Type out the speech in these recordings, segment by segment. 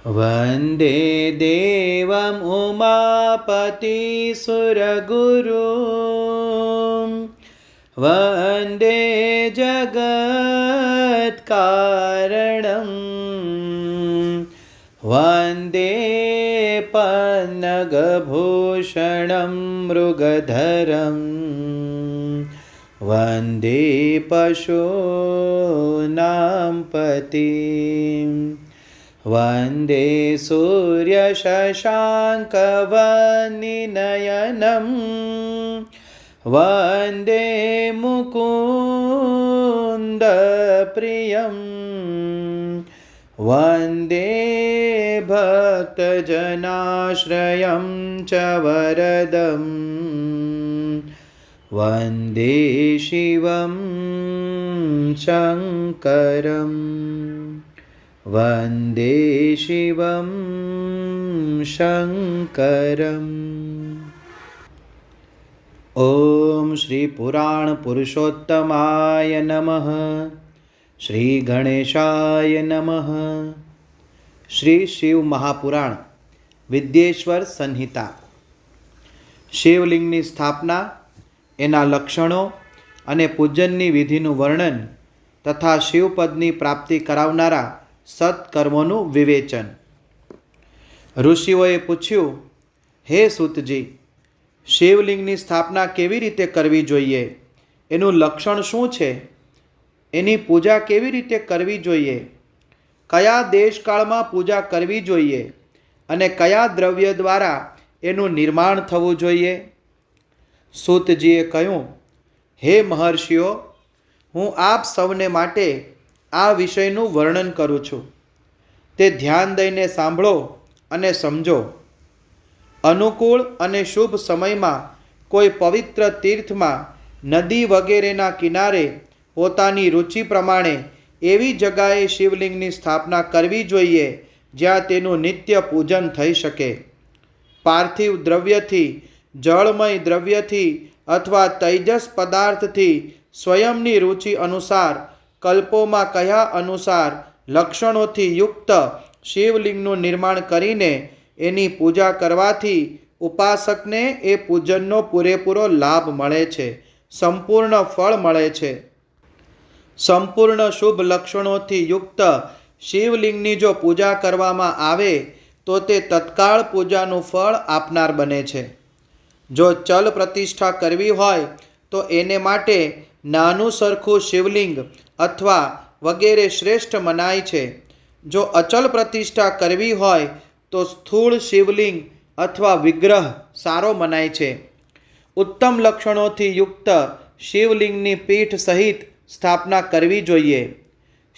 वन्दे देवम् उमापतिसुरगुरुं वन्दे जगत्कारणं वन्दे पन्नगभूषणं मृगधरं वन्दे पशूनां पतिं वन्दे सूर्यशशाङ्कवनिनयनं वन्दे मुकुन्दप्रियं वन्दे भक्तजनाश्रयं च वरदं वन्दे शिवं शङ्करम् वन्दे शिवं शङ्करम्। ॐ श्री पुराण पुरुषोत्तमाय नमः। श्री गणेशाय नमः। श्री शिव महापुराण विद्येश्वर संहिता। शिवलिंगની સ્થાપના, એના લક્ષણો અને પૂજનની વિધિનું વર્ણન તથા શિવપદની પ્રાપ્તિ કરાવનારા સત્કર્મોનું વિવેચન। ઋષિઓએ પૂછ્યું, હે સૂતજી, શિવલિંગની સ્થાપના કેવી રીતે કરવી જોઈએ? એનું લક્ષણ શું છે? એની પૂજા કેવી રીતે કરવી જોઈએ? કયા દેશકાળમાં પૂજા કરવી જોઈએ? અને કયા દ્રવ્ય દ્વારા એનું નિર્માણ થવું જોઈએ? સૂતજીએ કહ્યું, હે મહર્ષિઓ, હું આપ સૌને માટે આ વિષયનું વર્ણન કરું છું, તે ધ્યાન દઈને સાંભળો અને સમજો। અનુકૂળ અને શુભ સમયમાં કોઈ પવિત્ર તીર્થમાં, નદી વગેરેના કિનારે પોતાની રુચિ પ્રમાણે એવી જગાએ શિવલિંગની સ્થાપના કરવી જોઈએ જ્યાં તેનું નિત્ય પૂજન થઈ શકે। પાર્થિવ દ્રવ્યથી, જળમય દ્રવ્યથી અથવા તૈજસ પદાર્થથી સ્વયંની રુચિ અનુસાર, કલ્પોમાં કયા અનુસાર લક્ષણોથી યુક્ત શિવલિંગનું નિર્માણ કરીને એની પૂજા કરવાથી ઉપાસકને એ પૂજનનો પૂરેપૂરો લાભ મળે છે, સંપૂર્ણ ફળ મળે છે। સંપૂર્ણ શુભ લક્ષણોથી યુક્ત શિવલિંગની જો પૂજા કરવામાં આવે તો તે તત્કાળ પૂજાનું ફળ આપનાર બને છે। જો ચલ પ્રતિષ્ઠા કરવી હોય તો એને માટે નાનું સરખું શિવલિંગ અથવા વગેરે શ્રેષ્ઠ મનાય છે। જો અચલ પ્રતિષ્ઠા કરવી હોય તો સ્થૂળ શિવલિંગ અથવા વિગ્રહ સારો મનાય છે। ઉત્તમ લક્ષણોથી યુક્ત શિવલિંગની પીઠ સહિત સ્થાપના કરવી જોઈએ।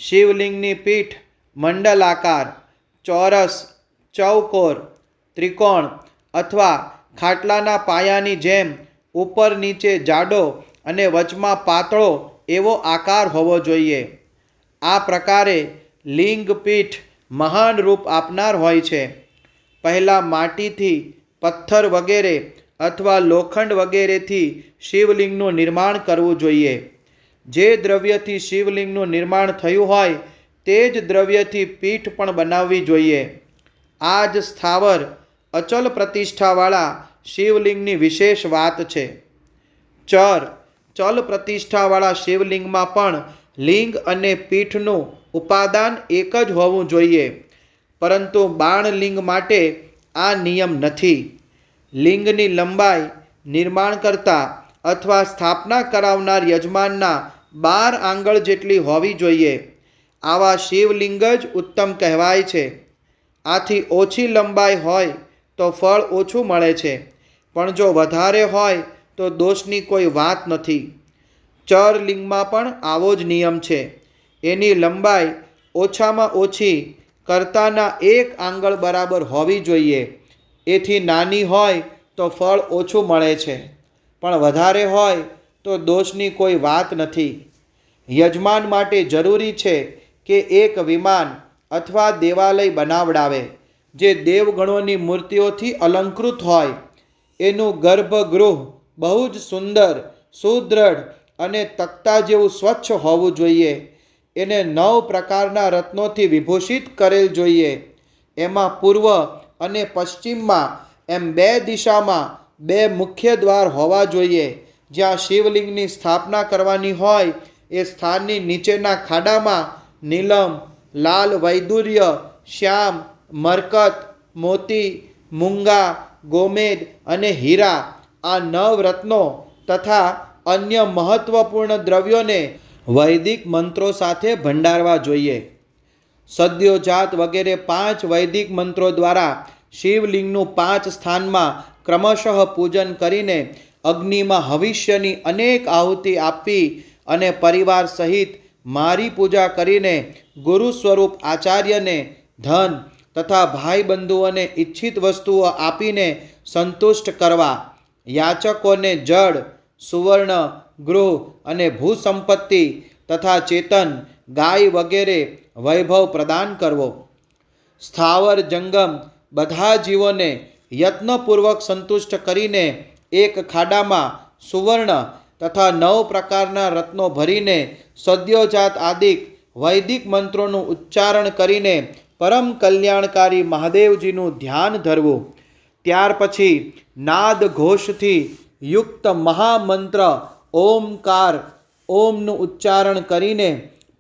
શિવલિંગની પીઠ મંડલાકાર, ચોરસ, ચૌકોર, ત્રિકોણ અથવા ખાટલાના પાયાની જેમ ઉપર નીચે જાડો અને વચમાં પાતળો એવો આકાર હોવો જોઈએ। આ પ્રકારે લિંગ પીઠ મહાન રૂપ આપનાર હોય છે। પહેલાં માટીથી, પથ્થર વગેરે અથવા લોખંડ વગેરેથી શિવલિંગનું નિર્માણ કરવું જોઈએ। જે દ્રવ્યથી શિવલિંગનું નિર્માણ થયું હોય તે જ દ્રવ્યથી પીઠ પણ બનાવવી જોઈએ। આ જ સ્થાવર અચલ પ્રતિષ્ઠાવાળા શિવલિંગની વિશેષ વાત છે। ચલ પ્રતિષ્ઠાવાળા શિવલિંગમાં પણ લિંગ અને પીઠનું ઉપાદાન એક જ હોવું જોઈએ, પરંતુ બાણલિંગ માટે આ નિયમ નથી। લિંગની લંબાઈ નિર્માણકર્તા અથવા સ્થાપના કરાવનાર યજમાનના 12 આંગળ જેટલી હોવી જોઈએ। આવા શિવલિંગ જ ઉત્તમ કહેવાય છે। આથી ઓછી લંબાઈ હોય તો ફળ ઓછું મળે છે, પણ જો વધારે હોય તો દોષની કોઈ વાત નથી। ચરલિંગમાં પણ આવો જ નિયમ છે। એની લંબાઈ ઓછામાં ઓછી કર્તાના 1 આંગળ બરાબર હોવી જોઈએ। એથી નાની હોય તો ફળ ઓછું મળે છે, પણ વધારે હોય તો દોષની કોઈ વાત નથી। યજમાન માટે જરૂરી છે કે એક વિમાન અથવા દેવાલય બનાવડાવે જે દેવગણોની મૂર્તિઓથી અલંકૃત હોય। એનું ગર્ભગૃહ બહુ જ સુંદર, સુદૃઢ અને તખ્તા જેવું સ્વચ્છ હોવું જોઈએ। એને 9 પ્રકારના રત્નોથી વિભૂષિત કરેલ જોઈએ। એમાં પૂર્વ અને પશ્ચિમમાં એમ 2 દિશામાં 2 મુખ્ય દ્વાર હોવા જોઈએ. જ્યાં શિવલિંગની સ્થાપના કરવાની હોય એ સ્થાનની નીચેના ખાડામાં નીલમ, લાલ વૈદુર્ય, શ્યામ, મરકત, મોતી, મૂંગા, ગોમેદ અને હીરા આ 9 રત્નો તથા અન્ય મહત્વપૂર્ણ દ્રવ્યોને વૈદિક મંત્રો સાથે ભંડારવા જોઈએ. સદ્યોજાત વગેરે 5 વૈદિક મંત્રો દ્વારા શિવલિંગનું 5 સ્થાનમાં ક્રમશઃ પૂજન કરીને અગ્નિમાં હવિષ્યની અનેક આહુતિ આપવી અને પરિવાર સહિત મારી પૂજા કરીને ગુરુ સ્વરૂપ આચાર્યને ધન તથા ભાઈ બંધુઓને ઈચ્છિત વસ્તુઓ આપીને સંતુષ્ટ કરવા, યાચકોને જળ, સુવર્ણ, ગૃહ અને ભૂસંપત્તિ તથા ચેતન, ગાય વગેરે વૈભવ પ્રદાન કરવો. સ્થાવર જંગમ બધા જીવોને યત્નપૂર્વક સંતુષ્ટ કરીને એક ખાડામાં સુવર્ણ તથા 9 પ્રકારના રત્નો ભરીને સદ્યોજાત આદિક વૈદિક મંત્રોનું ઉચ્ચારણ કરીને પરમ કલ્યાણકારી મહાદેવજીનું ધ્યાન ધરવું. ત્યાર પછી નાદ ઘોષથી યુક્ત મહામંત્ર ઓમકાર ઓમનું ઉચ્ચારણ કરીને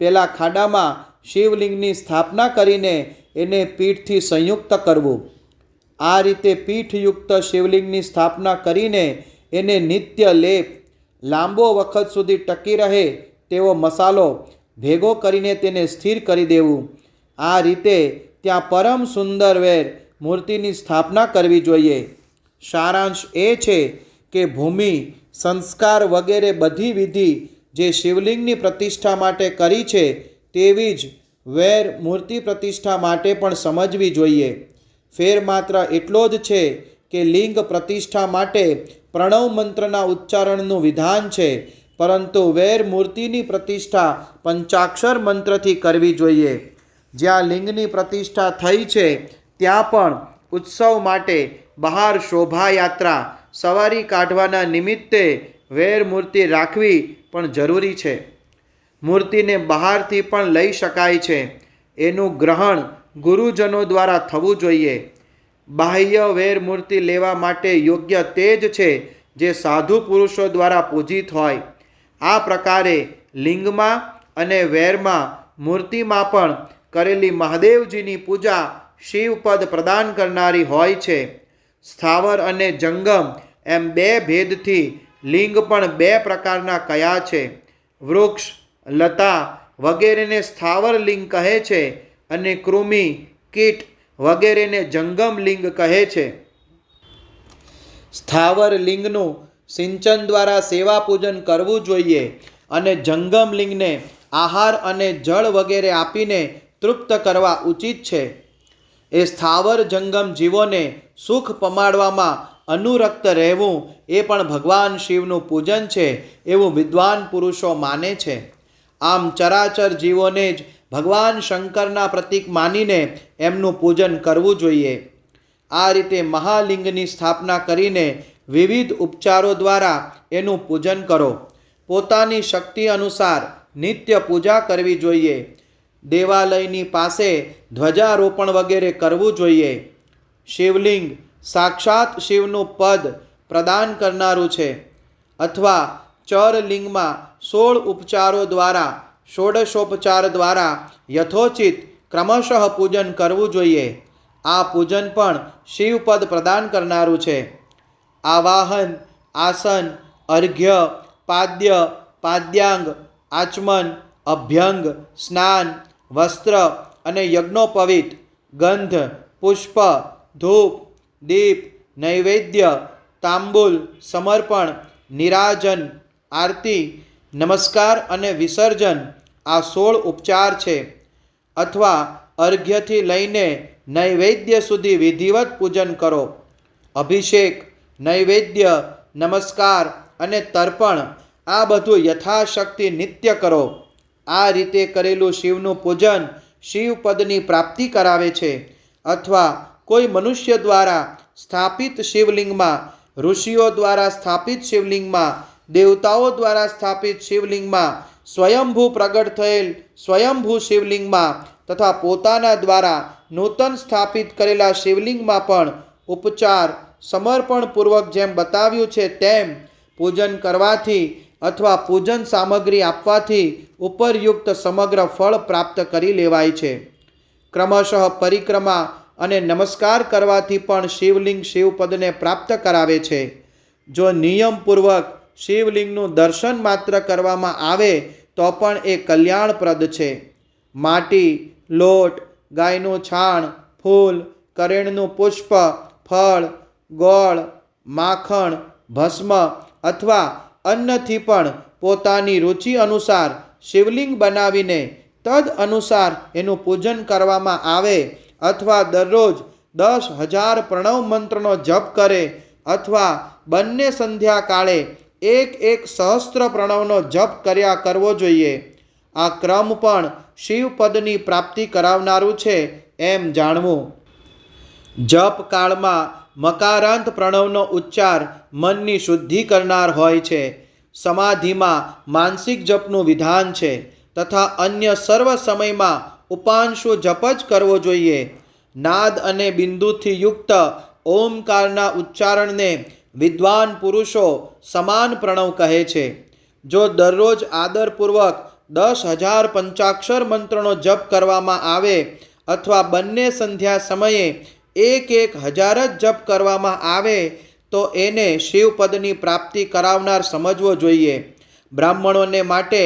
પેલા ખાડામાં શિવલિંગની સ્થાપના કરીને એને પીઠથી સંયુક્ત કરવું. આ રીતે પીઠયુક્ત શિવલિંગની સ્થાપના કરીને એને નિત્ય લેપ, લાંબો વખત સુધી ટકી રહે તેવો મસાલો ભેગો કરીને તેને સ્થિર કરી દેવું. આ રીતે ત્યાં પરમ સુંદર વેર મૂર્તિની સ્થાપના કરવી જોઈએ. સારાંશ એ છે કે ભૂમિ, સંસ્કાર વગેરે બધી વિધિ જે શિવલિંગની પ્રતિષ્ઠા માટે કરી છે તેવી જ વેર મૂર્તિ પ્રતિષ્ઠા માટે પણ સમજવી જોઈએ. ફેર માત્ર એટલો જ છે કે લિંગ પ્રતિષ્ઠા માટે પ્રણવ મંત્રના ઉચ્ચારણનું વિધાન છે, પરંતુ વેર મૂર્તિની પ્રતિષ્ઠા પંચાક્ષર મંત્રથી કરવી જોઈએ. જ્યાં લિંગની પ્રતિષ્ઠા થઈ છે ત્યાં પણ ઉત્સવ માટે બહાર શોભાયાત્રા સવારી કાઢવાના નિમિત્તે વેર મૂર્તિ રાખવી પણ જરૂરી છે. મૂર્તિને બહારથી પણ લઈ શકાય છે. એનું ગ્રહણ ગુરુજનો દ્વારા થવું જોઈએ. બાહ્ય વેર મૂર્તિ લેવા માટે યોગ્ય તે જ છે જે સાધુ પુરુષો દ્વારા પૂજિત હોય. આ પ્રકારે લિંગમાં અને વેરમાં મૂર્તિમાં પણ કરેલી મહાદેવજીની પૂજા શિવપદ પ્રદાન કરનારી હોય છે. સ્થાવર અને જંગમ એમ 2 ભેદથી લિંગ પણ 2 પ્રકારના કયા છે. વૃક્ષ, લતા વગેરેને સ્થાવર લિંગ કહે છે અને કૃમિ, કીટ વગેરેને જંગમ લિંગ કહે છે. સ્થાવર લિંગનું સિંચન દ્વારા સેવા પૂજન કરવું જોઈએ અને જંગમ લિંગને આહાર અને જળ વગેરે આપીને તૃપ્ત કરવા ઉચિત છે. એ સ્થાવર જંગમ જીવોને સુખ પમાડવામાં અનુરક્ત રહેવું એ પણ ભગવાન શિવનું પૂજન છે એવું વિદ્વાન પુરુષો માને છે. આમ ચરાચર જીવોને જ ભગવાન શંકરના પ્રતીક માનીને એમનું પૂજન કરવું જોઈએ. આ રીતે મહાલિંગની સ્થાપના કરીને વિવિધ ઉપચારો દ્વારા એનું પૂજન કરો. પોતાની શક્તિ અનુસાર નિત્ય પૂજા કરવી જોઈએ. દેવાલયની પાસે ધ્વજારોપણ વગેરે કરવું જોઈએ. શિવલિંગ સાક્ષાત શિવનું પદ પ્રદાન કરનારું છે. અથવા ચરલિંગમાં 16 ઉપચારો દ્વારા ષોડશોપચાર દ્વારા યથોચિત ક્રમશઃ પૂજન કરવું જોઈએ. આ પૂજન પણ શિવપદ પ્રદાન કરનારું છે. આવાહન, આસન, અર્ઘ્ય, પાદ્ય, પાદ્યાંગ, આચમન, અભ્યંગ, સ્નાન, વસ્ત્ર અને યજ્ઞોપવિત, ગંધ, પુષ્પ, ધૂપ, દીપ, નૈવેદ્ય, તાંબુલ, સમર્પણ, નિરાજન, આરતી, નમસ્કાર અને વિસર્જન આ 16 ઉપચાર છે. અથવા અર્ઘ્યથી લઈને નૈવેદ્ય સુધી વિધિવત પૂજન કરો. અભિષેક, નૈવેદ્ય, નમસ્કાર અને તર્પણ આ બધું યથાશક્તિ નિત્ય કરો. આ રીતે કરેલું શિવનું પૂજન શિવપદની પ્રાપ્તિ કરાવે છે. અથવા કોઈ મનુષ્ય દ્વારા સ્થાપિત શિવલિંગમાં, ઋષિઓ દ્વારા સ્થાપિત શિવલિંગમાં, દેવતાઓ દ્વારા સ્થાપિત શિવલિંગમાં, સ્વયંભૂ પ્રગટ થયેલ સ્વયંભૂ શિવલિંગમાં તથા પોતાના દ્વારા નૂતન સ્થાપિત કરેલા શિવલિંગમાં પણ ઉપચાર સમર્પણપૂર્વક જેમ બતાવ્યું છે તેમ પૂજન કરવાથી અથવા પૂજન સામગ્રી આપવાથી ઉપરયુક્ત સમગ્ર ફળ પ્રાપ્ત કરી લેવાય છે. ક્રમશઃ પરિક્રમા અને નમસ્કાર કરવાથી પણ શિવલિંગ શિવપદને પ્રાપ્ત કરાવે છે. જો નિયમપૂર્વક શિવલિંગનું દર્શન માત્ર કરવામાં આવે તો પણ એ કલ્યાણપ્રદ છે. માટી, લોટ, ગાયનું છાણ, ફૂલ, કરેણનું પુષ્પ, ફળ, ગોળ, માખણ, ભસ્મ અથવા અન્નથી પણ પોતાની રુચિ અનુસાર શિવલિંગ બનાવીને તદ અનુસાર એનું પૂજન કરવામાં આવે અથવા દરરોજ 10,000 પ્રણવ મંત્રનો જપ કરે અથવા બંને સંધ્યા કાળે એક સહસ્ત્ર પ્રણવનો જપ કર્યા કરવો જોઈએ. આ ક્રમ પણ શિવપદની પ્રાપ્તિ કરાવનારું છે એમ જાણવું. જપ કાળમાં મકારાંત પ્રણવનો ઉચ્ચાર મનની શુદ્ધિ કરનાર હોય છે. સમાધિમાં માનસિક જપનું વિધાન છે તથા અન્ય સર્વ સમયમાં ઉપાંશુ જપ જ કરવો જોઈએ. નાદ અને બિંદુથી યુક્ત ઓમકારના ઉચ્ચારણને વિદ્વાન પુરુષો સમાન પ્રણવ કહે છે. જો દરરોજ આદરપૂર્વક 10,000 પંચાક્ષર મંત્રનો જપ કરવામાં આવે અથવા બંને સંધ્યા સમયે 1,000 જ જપ કરવામાં આવે તો એને શિવપદની પ્રાપ્તિ કરાવનાર સમજવો જોઈએ. બ્રાહ્મણોને માટે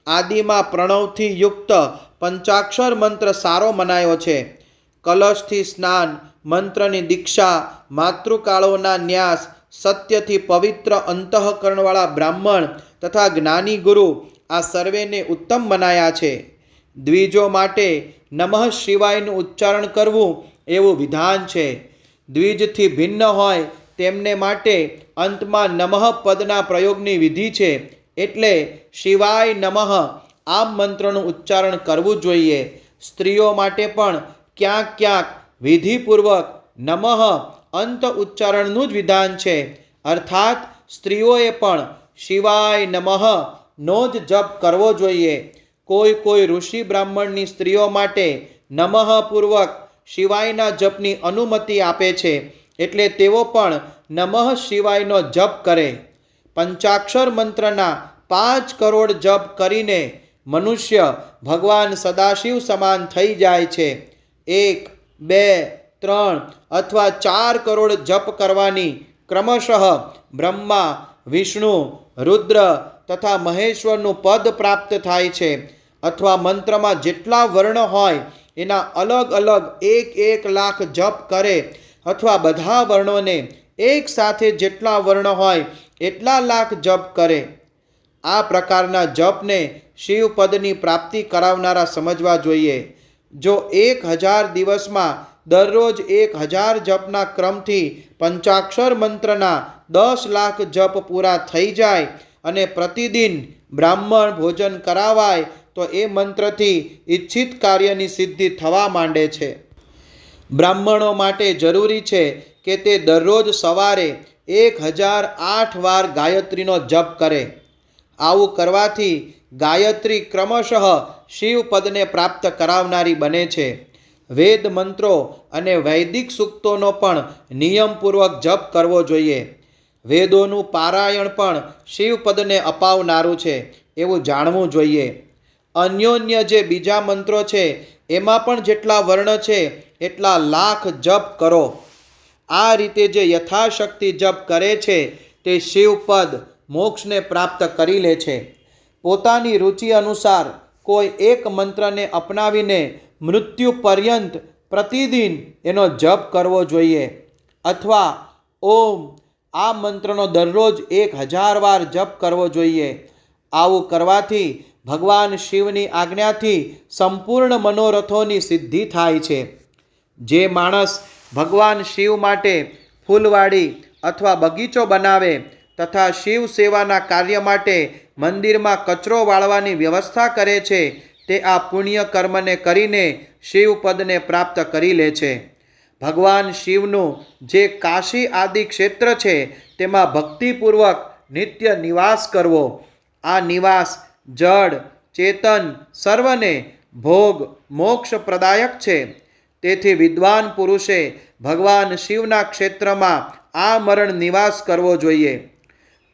આદિમાં પ્રણવથી યુક્ત પંચાક્ષર મંત્ર સારો મનાયો છે. કલશથી સ્નાન, મંત્રની દીક્ષા, માતૃકાળોના ન્યાસ, સત્યથી પવિત્ર અંતઃકરણવાળા બ્રાહ્મણ તથા જ્ઞાની ગુરુ આ સર્વેને ઉત્તમ મનાયા છે. દ્વિજો માટે નમઃ શિવાયનું ઉચ્ચારણ કરવું એવું વિધાન છે. દ્વિજથી ભિન્ન હોય તેમને માટે અંતમાં નમઃ પદના પ્રયોગની વિધિ છે. એટલે શિવાય નમઃ આ મંત્રનું ઉચ્ચારણ કરવું જોઈએ. સ્ત્રીઓ માટે પણ ક્યાંક ક્યાંક વિધિપૂર્વક નમઃ અંત ઉચ્ચારણનું જ વિધાન છે. અર્થાત સ્ત્રીઓએ પણ શિવાય નમઃ નો જ જપ કરવો જોઈએ. કોઈ ઋષિ બ્રાહ્મણની સ્ત્રીઓ માટે નમઃ પૂર્વક શિવાયના જપની અનુમતિ આપે છે. એટલે તેઓ પણ નમઃ શિવાયનો જપ કરે. પંચાક્ષર મંત્રના 5 કરોડ જપ કરીને મનુષ્ય ભગવાન સદાશિવ સમાન થઈ જાય છે. 1, 2, 3 અથવા 4 કરોડ જપ કરવાની ક્રમશઃ બ્રહ્મા, વિષ્ણુ, રુદ્ર તથા મહેશ્વરનું પદ પ્રાપ્ત થાય છે. અથવા મંત્રમાં જેટલા વર્ણ હોય એના અલગ અલગ 1 લાખ જપ કરે અથવા બધા વર્ણોને એક સાથે જેટલા વર્ણ હોય એટલા લાખ જપ કરે. આ પ્રકારના જપને શિવપદની પ્રાપ્તિ કરાવનારા સમજવા જોઈએ. જો 1,000 દિવસમાં દરરોજ 1,000 જપના ક્રમથી પંચાક્ષર મંત્રના 10 લાખ જપ પૂરા થઈ જાય અને પ્રતિદિન બ્રાહ્મણ ભોજન કરાવાય તો એ મંત્રથી ઈચ્છિત કાર્યની સિદ્ધિ થવા માંડે છે. બ્રાહ્મણો માટે જરૂરી છે કે તે દરરોજ સવારે 1,008 વાર ગાયત્રીનો જપ કરે. આવું કરવાથી ગાયત્રી ક્રમશઃ શિવપદને પ્રાપ્ત કરાવનારી બને છે. વેદ મંત્રો અને વૈદિક સૂક્તોનો પણ નિયમપૂર્વક જપ કરવો જોઈએ. વેદોનું પારાયણ પણ શિવપદને અપાવનારું છે એવું જાણવું જોઈએ. અન્યોન્ય જે બીજા મંત્રો છે એમાં પણ જેટલા વર્ણ છે એટલા લાખ જપ કરો. આ રીતે જે યથાશક્તિ જપ કરે છે તે શિવપદ મોક્ષને પ્રાપ્ત કરી લે છે. પોતાની રુચિ અનુસાર કોઈ એક મંત્રને અપનાવીને મૃત્યુ પર્યંત પ્રતિદિન એનો જપ કરવો જોઈએ. અથવા ઓમ આ મંત્રનો દરરોજ 1,000 વાર જપ કરવો જોઈએ. આવું કરવાથી ભગવાન શિવની આજ્ઞાથી સંપૂર્ણ મનોરથોની સિદ્ધિ થાય છે. જે માણસ ભગવાન શિવ માટે ફૂલવાડી અથવા બગીચો બનાવે તથા શિવ સેવાના કાર્ય માટે મંદિરમાં કચરો વાળવાની વ્યવસ્થા કરે છે તે આ પુણ્ય કર્મને કરીને શિવપદને પ્રાપ્ત કરી લે છે. ભગવાન શિવનું જે કાશી આદિ ક્ષેત્ર છે તેમાં ભક્તિપૂર્વક નિત્ય નિવાસ કરવો. આ નિવાસ જડ ચેતન સર્વને ભોગ મોક્ષ પ્રદાયક છે. તેથી વિદ્વાન પુરુષે ભગવાન શિવના ક્ષેત્રમાં આ મરણ નિવાસ કરવો જોઈએ.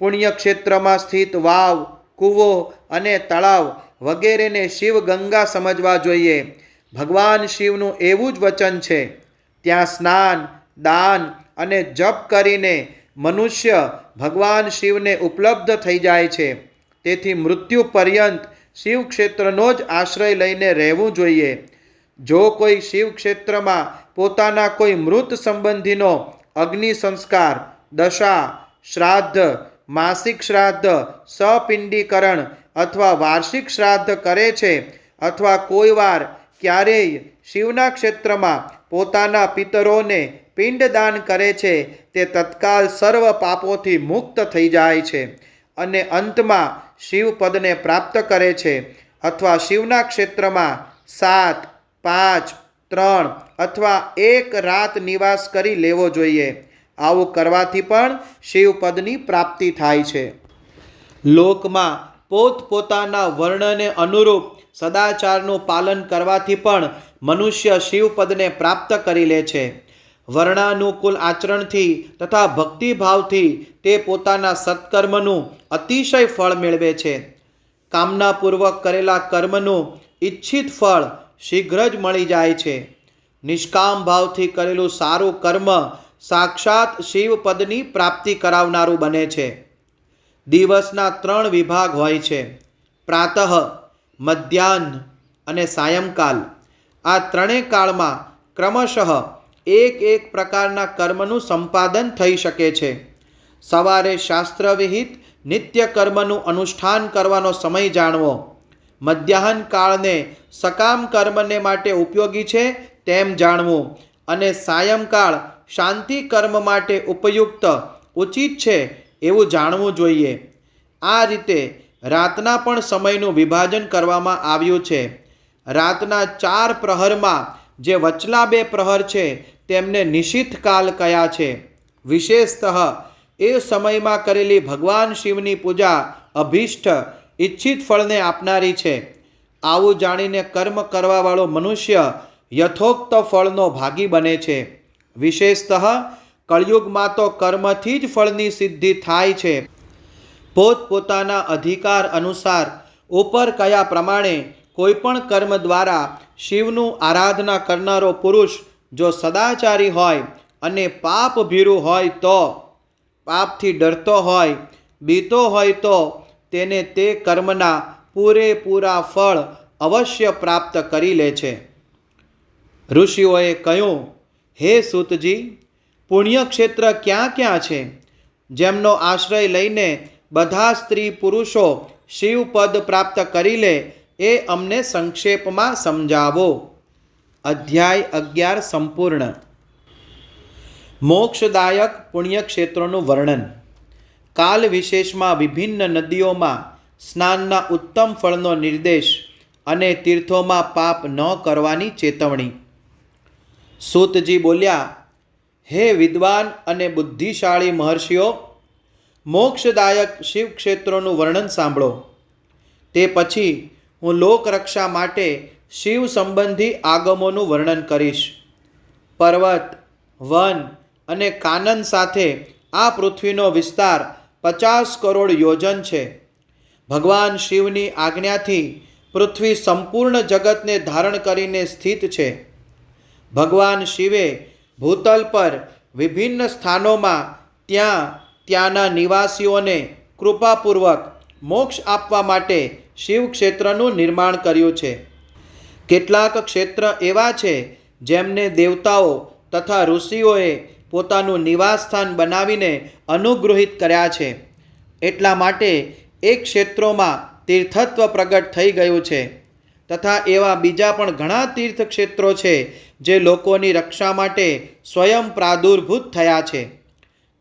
પુણ્ય ક્ષેત્રમાં સ્થિત વાવ, કૂવો અને તળાવ વગેરેને શિવ ગંગા સમજવા જોઈએ. ભગવાન શિવનું એવું જ વચન છે, ત્યાં સ્નાન, દાન અને જપ કરીને મનુષ્ય ભગવાન શિવને ઉપલબ્ધ થઈ જાય છે. તેથી મૃત્યુ પર્યંત શિવ ક્ષેત્રનો જ આશ્રય લઈને રહેવું જોઈએ. જો કોઈ શિવ ક્ષેત્રમાં પોતાના કોઈ મૃત સંબંધીનો અગ્નિ સંસ્કાર, દશા, શ્રાદ્ધ, માસિક શ્રાદ્ધ, સપિંડીકરણ અથવા વાર્ષિક શ્રાદ્ધ કરે છે અથવા કોઈ વાર ક્યારેય શિવના ક્ષેત્રમાં પોતાના પિતરોને પિંડદાન કરે છે, તે તત્કાલ સર્વ પાપોથી મુક્ત થઈ જાય છે અને અંતમાં શિવપદને પ્રાપ્ત કરે છે. અથવા શિવના ક્ષેત્રમાં 7, 5, 3 અથવા 1 રાત નિવાસ કરી લેવો જોઈએ. આવું કરવાથી પણ શિવપદની પ્રાપ્તિ થાય છે. લોકમાં પોતપોતાના વર્ણને અનુરૂપ સદાચારનું પાલન કરવાથી પણ મનુષ્ય શિવપદને પ્રાપ્ત કરી લે છે. વર્ણાનુકૂળ આચરણથી તથા ભક્તિભાવથી તે પોતાના સત્કર્મનું અતિશય ફળ મેળવે છે. કામનાપૂર્વક કરેલા કર્મનું ઈચ્છિત ફળ શીઘ્ર જ મળી જાય છે. નિષ્કામ ભાવથી કરેલું સારું કર્મ સાક્ષાત શિવપદની પ્રાપ્તિ કરાવનારું બને છે. દિવસના 3 વિભાગ હોય છે, પ્રાતઃ, મધ્યાહ્ન અને સાયંકાલ. આ ત્રણેય કાળમાં ક્રમશઃ એક પ્રકારના કર્મનું સંપાદન થઈ શકે છે. સવારે શાસ્ત્રવિહિત નિત્ય કર્મનું અનુષ્ઠાન કરવાનો સમય જાણવો. મધ્યાહન કાળને સકામ કર્મને માટે ઉપયોગી છે તેમ જાણવું અને સાયંકાળ શાંતિ કર્મ માટે ઉપયુક્ત, ઉચિત છે એવું જાણવું જોઈએ. આ રીતે રાતના પણ સમયનું વિભાજન કરવામાં આવ્યું છે. રાતના 4 પ્રહરમાં જે વચલા 2 પ્રહર છે તેમને નિશિથ કાલ કયા છે. વિશેષતઃ એ સમયમાં કરેલી ભગવાન શિવની પૂજા અભિષ્ટ, ઈચ્છિત ફળને આપનારી છે. આવું જાણીને કર્મ કરવાવાળો મનુષ્ય યથોક્ત ફળનો ભાગી બને છે. વિશેષતઃ કળિયુગમાં તો કર્મથી જ ફળની સિદ્ધિ થાય છે. પોતપોતાના અધિકાર અનુસાર ઉપર કયા પ્રમાણે કોઈપણ કર્મ દ્વારા શિવનું આરાધના કરનારો પુરુષ જો સદાચારી હોય અને પાપ ભીરુ હોય તો, પાપથી ડરતો હોય, બીતો હોય તો તેને તે કર્મના પૂરેપૂરા ફળ અવશ્ય પ્રાપ્ત કરી લે છે. ઋષિઓએ કહ્યું, હે સૂતજી, પુણ્યક્ષેત્ર ક્યાં ક્યાં છે, જેમનો આશ્રય લઈને બધા સ્ત્રી પુરુષો શિવપદ પ્રાપ્ત કરી લે એ અમને સંક્ષેપમાં સમજાવો. અધ્યાય 11 સંપૂર્ણ. મોક્ષદાયક પુણ્યક્ષેત્રોનું વર્ણન. કાલ વિશેષમાં વિભિન્ન નદીઓમાં સ્નાનના ઉત્તમ ફળનો નિર્દેશ અને તીર્થોમાં પાપ ન કરવાની ચેતવણી. સૂતજી બોલ્યા, હે વિદ્વાન અને બુદ્ધિશાળી મહર્ષિઓ, મોક્ષદાયક શિવક્ષેત્રોનું વર્ણન સાંભળો. તે પછી હું લોકરક્ષા માટે શિવ સંબંધી આગમોનું વર્ણન કરીશ. પર્વત, વન અને કાનન સાથે આ પૃથ્વીનો વિસ્તાર 50 કરોડ યોજન છે. ભગવાન શિવની આજ્ઞાથી પૃથ્વી સંપૂર્ણ જગતને ધારણ કરીને સ્થિત છે. ભગવાન શિવે ભૂતલ પર વિભિન્ન સ્થાનોમાં ત્યાંના નિવાસીઓને કૃપાપૂર્વક મોક્ષ આપવા માટે શિવ ક્ષેત્રનું નિર્માણ કર્યું છે. કેટલાક ક્ષેત્ર એવા છે જેમને દેવતાઓ તથા ઋષિઓએ પોતાનું નિવાસસ્થાન બનાવીને અનુગૃહિત કર્યા છે. એટલા માટે એ ક્ષેત્રોમાં તીર્થત્વ પ્રગટ થઈ ગયું છે. તથા એવા બીજા પણ ઘણા તીર્થ ક્ષેત્રો છે જે લોકોની રક્ષા માટે સ્વયં પ્રાદુર્ભૂત થયા છે.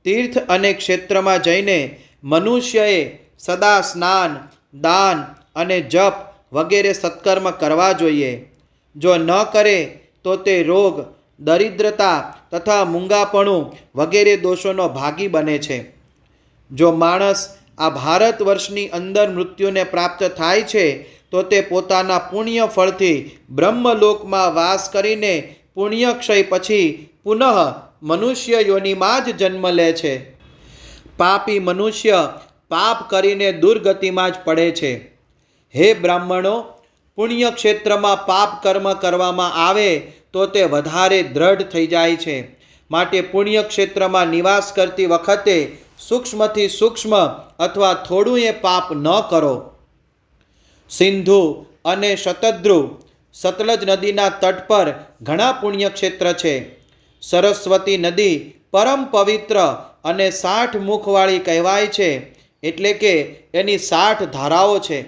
તીર્થ અને ક્ષેત્રમાં જઈને મનુષ્યએ સદા સ્નાન, દાન અને જપ વગેરે સત્કર્મ કરવા જોઈએ. જો ન કરે તો તે રોગ, દરિદ્રતા તથા મૂંગાપણું વગેરે દોષોનો ભાગી બને છે. જો માણસ આ ભારત વર્ષની અંદર મૃત્યુને પ્રાપ્ત થાય છે તો તે પોતાના પુણ્ય ફળથી બ્રહ્મલોકમાં વાસ કરીને પુણ્યક્ષય પછી પુનઃ મનુષ્ય યોનિમાં જ જન્મ લે છે. પાપી મનુષ્ય પાપ કરીને દુર્ગતિમાં જ પડે છે. હે બ્રાહ્મણો, પુણ્યક્ષેત્રમાં પાપ કર્મ કરવામાં આવે તો તે વધારે દ્રઢ થઈ જાય છે. માટે પુણ્યક્ષેત્રમાં નિવાસ કરતી વખતે સૂક્ષ્મથી સૂક્ષ્મ અથવા થોડું એ પાપ ન કરો. સિંધુ અને શતદ્રુ સતલજ નદીના તટ પર ઘણા પુણ્યક્ષેત્ર છે. સરસ્વતી નદી પરમ પવિત્ર અને 60 મુખવાળી કહેવાય છે, એટલે કે એની 60 ધારાઓ છે.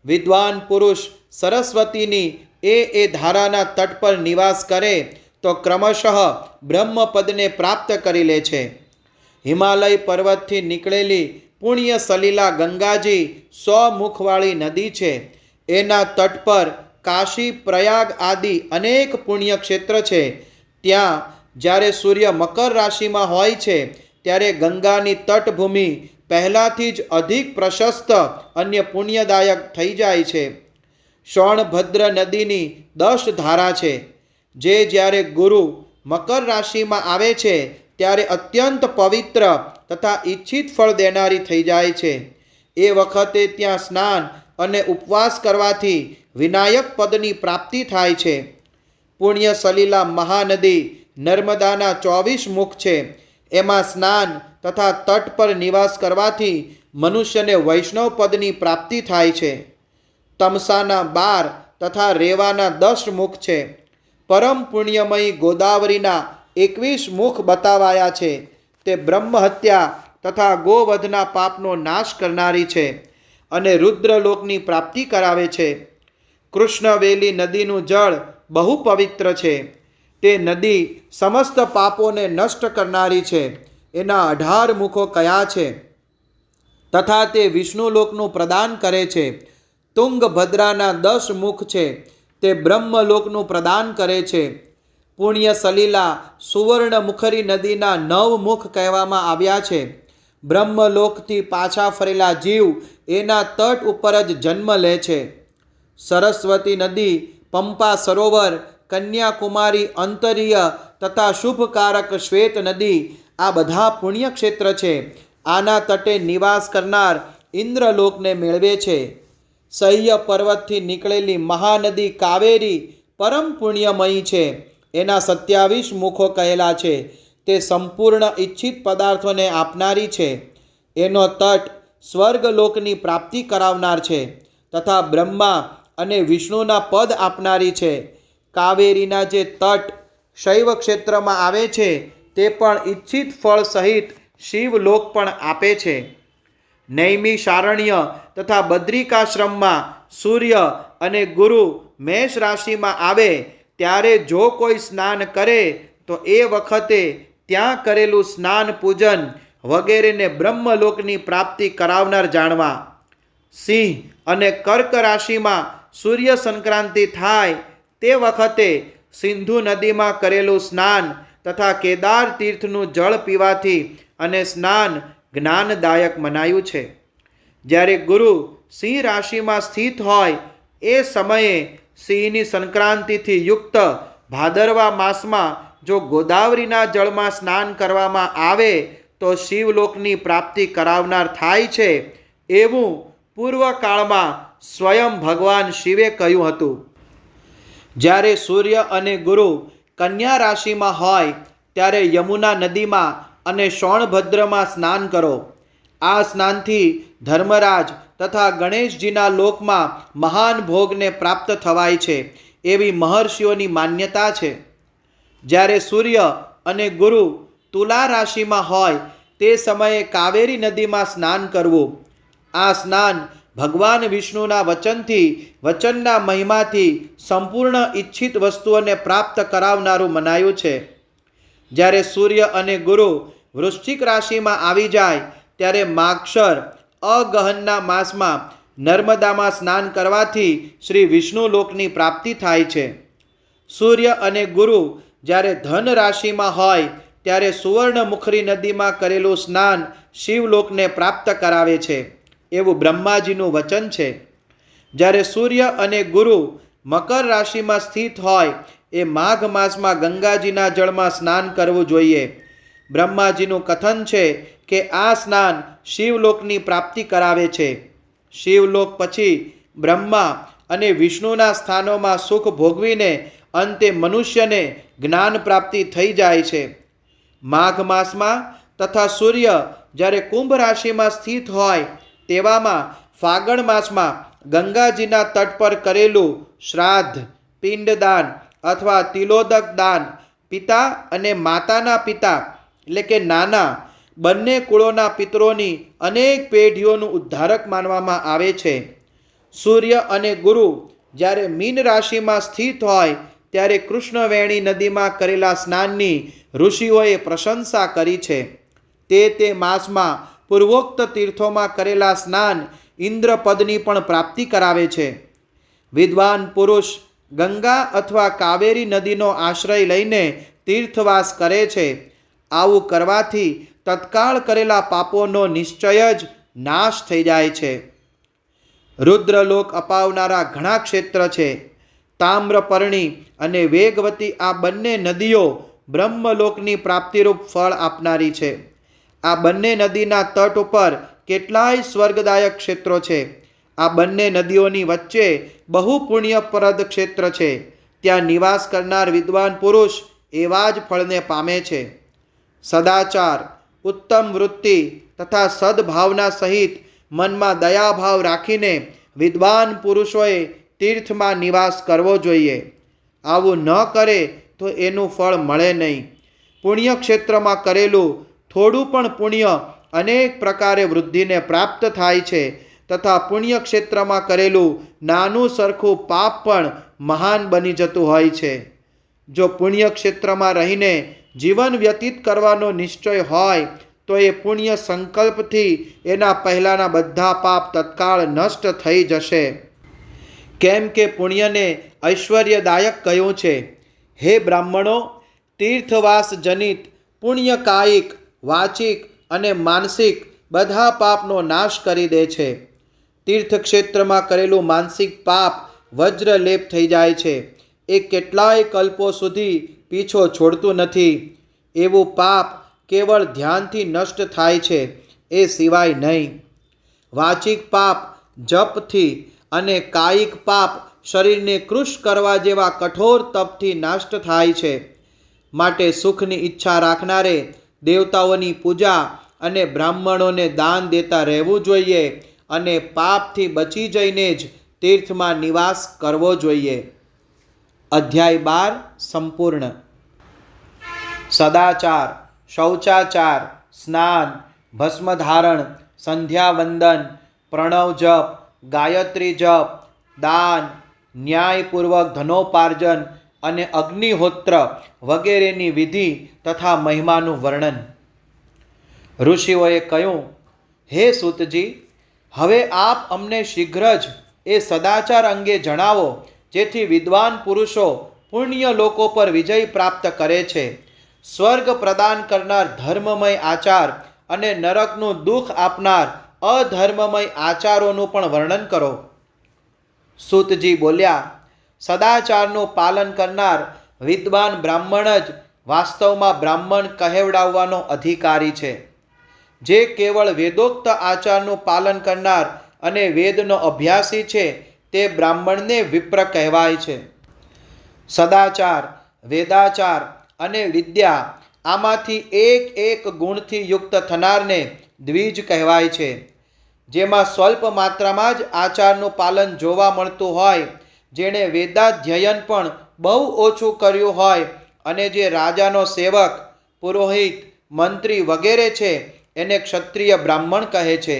વિદ્વાન પુરુષ સરસ્વતીની એ ધારાના તટ પર નિવાસ કરે તો ક્રમશઃ બ્રહ્મપદને પ્રાપ્ત કરી લે છે. હિમાલય પર્વતથી નીકળેલી પુણ્ય સલીલા ગંગાજી 100 મુખવાળી નદી છે. એના તટ પર કાશી, પ્રયાગ આદિ અનેક પુણ્યક્ષેત્ર છે. ત્યાં જ્યારે સૂર્ય મકર રાશિમાં હોય છે ત્યારે ગંગાની તટભૂમિ પહેલાંથી જ અધિક પ્રશસ્ત અન્ય પુણ્યદાયક થઈ જાય છે. સોણભદ્ર નદીની 10 ધારા છે, જે જ્યારે ગુરુ મકર રાશિમાં આવે છે ત્યારે અત્યંત પવિત્ર તથા ઈચ્છિત ફળ દેનારી થઈ જાય છે. એ વખતે ત્યાં સ્નાન અને ઉપવાસ કરવાથી વિનાયક પદની પ્રાપ્તિ થાય છે. પુણ્ય સલીલા મહાનદી નર્મદાના 24 મુખ છે. એમાં સ્નાન તથા તટ પર નિવાસ કરવાથી મનુષ્યને વૈષ્ણવ પદની પ્રાપ્તિ થાય છે. તમસાના 12 તથા રેવાના 10 મુખ છે. પરમ પુણ્યમયી ગોદાવરીના 21 મુખ બતાવાયા છે. તે બ્રહ્મહત્યા તથા ગોવધના પાપનો નાશ કરનારી છે અને રુદ્રલોકની પ્રાપ્તિ કરાવે છે. કૃષ્ણવેલી નદીનું જળ બહુ પવિત્ર છે. તે નદી સમસ્ત પાપોને નષ્ટ કરનારી છે. એના 18 મુખો કયા છે તથા તે વિષ્ણુલોકનું પ્રદાન કરે છે. તુંગભદ્રાના 10 મુખ છે. તે બ્રહ્મલોકનું પ્રદાન કરે છે. પુણ્ય સલીલા સુવર્ણમુખરી નદીના 9 મુખ કહેવામાં આવ્યા છે. બ્રહ્મલોકથી પાછા ફરેલા જીવ એના તટ ઉપર જ જન્મ લે છે. સરસ્વતી નદી, પંપા સરોવર, કન્યાકુમારી અંતરીય તથા શુભકારક શ્વેત નદી આ બધા પુણ્યક્ષેત્ર છે. આના તટે નિવાસ કરનાર ઇન્દ્રલોકને મેળવે છે. સહ્ય પર્વતથી નીકળેલી મહાનદી કાવેરી પરમ પુણ્યમયી છે. એના 27 મુખો કહેલા છે. તે સંપૂર્ણ ઈચ્છિત પદાર્થોને આપનારી છે. એનો તટ સ્વર્ગલોકની પ્રાપ્તિ કરાવનાર છે તથા બ્રહ્મા અને વિષ્ણુના પદ આપનારી છે. કાવેરીના જે તટ શૈવ ક્ષેત્રમાં આવે છે તે પણ ઈચ્છિત ફળ સહિત શિવલોક પણ આપે છે. નૈમિષારણ્ય તથા બદ્રિકાશ્રમમાં સૂર્ય અને ગુરુ મેષ રાશિમાં આવે ત્યારે જો કોઈ સ્નાન કરે તો એ વખતે ત્યાં કરેલું સ્નાન પૂજન વગેરેને બ્રહ્મલોકની પ્રાપ્તિ કરાવનાર જાણવા. સિંહ અને કર્ક રાશિમાં સૂર્ય સંક્રાંતિ થાય તે વખતે સિંધુ નદીમાં કરેલું સ્નાન તથા કેદાર તીર્થનું જળ પીવાથી અને સ્નાન જ્ઞાનદાયક મનાયું છે. જ્યારે ગુરુ સિંહ રાશિમાં સ્થિત હોય એ સમયે સિંહની સંક્રાંતિથી યુક્ત ભાદરવા માસમાં જો ગોદાવરીના જળમાં સ્નાન કરવામાં આવે તો શિવલોકની પ્રાપ્તિ કરાવનાર થાય છે, એવું પૂર્વકાળમાં સ્વયં ભગવાન શિવે કહ્યું હતું. જ્યારે સૂર્ય અને ગુરુ કન્યા રાશિમાં હોય ત્યારે યમુના નદીમાં અને સોણભદ્રમાં સ્નાન કરો. આ સ્નાનથી ધર્મરાજ તથા ગણેશજીના લોકમાં મહાન ભોગને પ્રાપ્ત થવાય છે, એવી મહર્ષિઓની માન્યતા છે. જ્યારે સૂર્ય અને ગુરુ તુલા રાશિમાં હોય તે સમયે કાવેરી નદીમાં સ્નાન કરવું. આ સ્નાન ભગવાન વિષ્ણુના વચનના મહિમાથી સંપૂર્ણ ઈચ્છિત વસ્તુઓને પ્રાપ્ત કરાવનારું મનાયું છે. જ્યારે સૂર્ય અને ગુરુ વૃશ્ચિક રાશિમાં આવી જાય ત્યારે માગશર અગહનના માસમાં નર્મદામાં સ્નાન કરવાથી શ્રી વિષ્ણુ લોકની પ્રાપ્તિ થાય છે. સૂર્ય અને ગુરુ જ્યારે ધન રાશિમાં હોય ત્યારે સુવર્ણમુખરી નદીમાં કરેલું સ્નાન શિવલોકને પ્રાપ્ત કરાવે છે, એવું બ્રહ્માજીનું વચન છે. જ્યારે સૂર્ય અને ગુરુ મકર રાશિમાં સ્થિત હોય એ માઘ માસમાં ગંગાજીના જળમાં સ્નાન કરવું જોઈએ. બ્રહ્માજીનું કથન છે કે આ સ્નાન શિવલોકની પ્રાપ્તિ કરાવે છે. શિવલોક પછી બ્રહ્મા અને વિષ્ણુના સ્થાનોમાં સુખ ભોગવીને અંતે મનુષ્યને જ્ઞાન પ્રાપ્તિ થઈ જાય છે. માઘ માસમાં તથા સૂર્ય જ્યારે કુંભ રાશિમાં સ્થિત હોય તેવામાં ફાગણ માસમાં ગંગાજીના તટ પર કરેલું શ્રાદ્ધ, પિંડદાન અથવા તિલોદક દાન પિતા અને માતાના પિતા એટલે કે નાના બંને કુળોના પિતરોની અનેક પેઢીઓનું ઉદ્ધારક માનવામાં આવે છે. સૂર્ય અને ગુરુ જ્યારે મીન રાશિમાં સ્થિત હોય ત્યારે કૃષ્ણવેણી નદીમાં કરેલા સ્નાનની ઋષિઓએ પ્રશંસા કરી છે. તે માસમાં પૂર્વોક્ત તીર્થોમાં કરેલા સ્નાન ઇન્દ્રપદની પણ પ્રાપ્તિ કરાવે છે. વિદ્વાન પુરુષ ગંગા અથવા કાવેરી નદીનો આશ્રય લઈને તીર્થવાસ કરે છે. આવું કરવાથી તત્કાળ કરેલા પાપોનો નિશ્ચય જ નાશ થઈ જાય છે. રુદ્રલોક અપાવનારા ઘણા ક્ષેત્ર છે. તામ્રપર્ણી અને વેગવતી આ બંને નદીઓ બ્રહ્મલોકની પ્રાપ્તિરૂપ ફળ આપનારી છે. આ બંને નદીના તટ ઉપર કેટલાય સ્વર્ગદાયક ક્ષેત્રો છે. આ બંને નદીઓની વચ્ચે બહુ પુણ્યપ્રદ ક્ષેત્ર છે. ત્યાં નિવાસ કરનાર વિદ્વાન પુરુષ એવા જ ફળને પામે છે. સદાચાર, ઉત્તમ વૃત્તિ તથા સદભાવના સહિત મનમાં દયાભાવ રાખીને વિદ્વાન પુરુષોએ તીર્થમાં નિવાસ કરવો જોઈએ. આવું ન કરે તો એનું ફળ મળે નહીં. પુણ્યક્ષેત્રમાં કરેલું થોડું પણ પુણ્ય અનેક પ્રકારે વૃદ્ધિને પ્રાપ્ત થાય છે તથા પુણ્યક્ષેત્રમાં કરેલું નાનું સરખું પાપ પણ મહાન બની જતું હોય છે. જો પુણ્યક્ષેત્રમાં રહીને જીવન વ્યતીત કરવાનો નિશ્ચય હોય તો એ પુણ્ય સંકલ્પથી એના પહેલાંના બધા પાપ તત્કાળ નષ્ટ થઈ જશે. કેમ કે પુણ્યને ઐશ્વર્યદાયક કહ્યું છે. હે બ્રાહ્મણો, તીર્થવાસ જનિત પુણ્ય કાયિક, વાચિક અને માનસિક બધા પાપનો નાશ કરી દે છે. તીર્થક્ષેત્રમાં કરેલું માનસિક પાપ વજ્રલેપ થઈ જાય છે. એ કેટલાય કલ્પો સુધી પીછો છોડતું નથી. એવું પાપ કેવળ ધ્યાનથી નષ્ટ થાય છે, એ સિવાય નહીં. વાચિક પાપ જપથી અને કાયિક પાપ શરીરને કૃશ કરવા જેવા કઠોર તપથી નષ્ટ થાય છે. માટે સુખની ઈચ્છા રાખનારે દેવતાઓની પૂજા અને બ્રાહ્મણોને દાન દેતા રહેવું જોઈએ અને પાપથી બચી જઈને જ તીર્થમાં નિવાસ કરવો જોઈએ. અધ્યાય 12 સંપૂર્ણ. સદાચાર, શૌચાચાર, સ્નાન, ભસ્મધારણ, સંધ્યાવંદન, પ્રણવ જપ, ગાયત્રી જપ, દાન, ન્યાયપૂર્વક ધનોપાર્જન અને અગ્નિહોત્ર વગેરેની વિધિ તથા મહિમાનું વર્ણન. ઋષિઓએ કહ્યું, હે સૂતજી, હવે આપ અમને શીઘ્ર જ એ સદાચાર અંગે જણાવો જેથી વિદ્વાન પુરુષો પુણ્ય લોકો પર વિજય પ્રાપ્ત કરે છે. સ્વર્ગ પ્રદાન કરનાર ધર્મમય આચાર અને નરકનું દુઃખ આપનાર અધર્મમય આચારોનું પણ વર્ણન કરો. સૂતજી બોલ્યા, સદાચારનું પાલન કરનાર વિદ્વાન બ્રાહ્મણ જ વાસ્તવમાં બ્રાહ્મણ કહેવડાવવાનો અધિકારી છે. જે કેવળ વેદોક્ત આચારનું પાલન કરનાર અને વેદનો અભ્યાસી છે તે બ્રાહ્મણને વિપ્ર કહેવાય છે. સદાચાર, વેદાચાર અને વિદ્યા આમાંથી એક ગુણથી યુક્ત થનારને દ્વિજ કહેવાય છે. જેમાં સ્વલ્પ માત્રામાં જ આચારનું પાલન જોવા મળતું હોય, જેણે વેદાધ્યયન પણ બહુ ઓછું કર્યું હોય અને જે રાજાનો સેવક, પુરોહિત, મંત્રી વગેરે છે એને ક્ષત્રિય બ્રાહ્મણ કહે છે.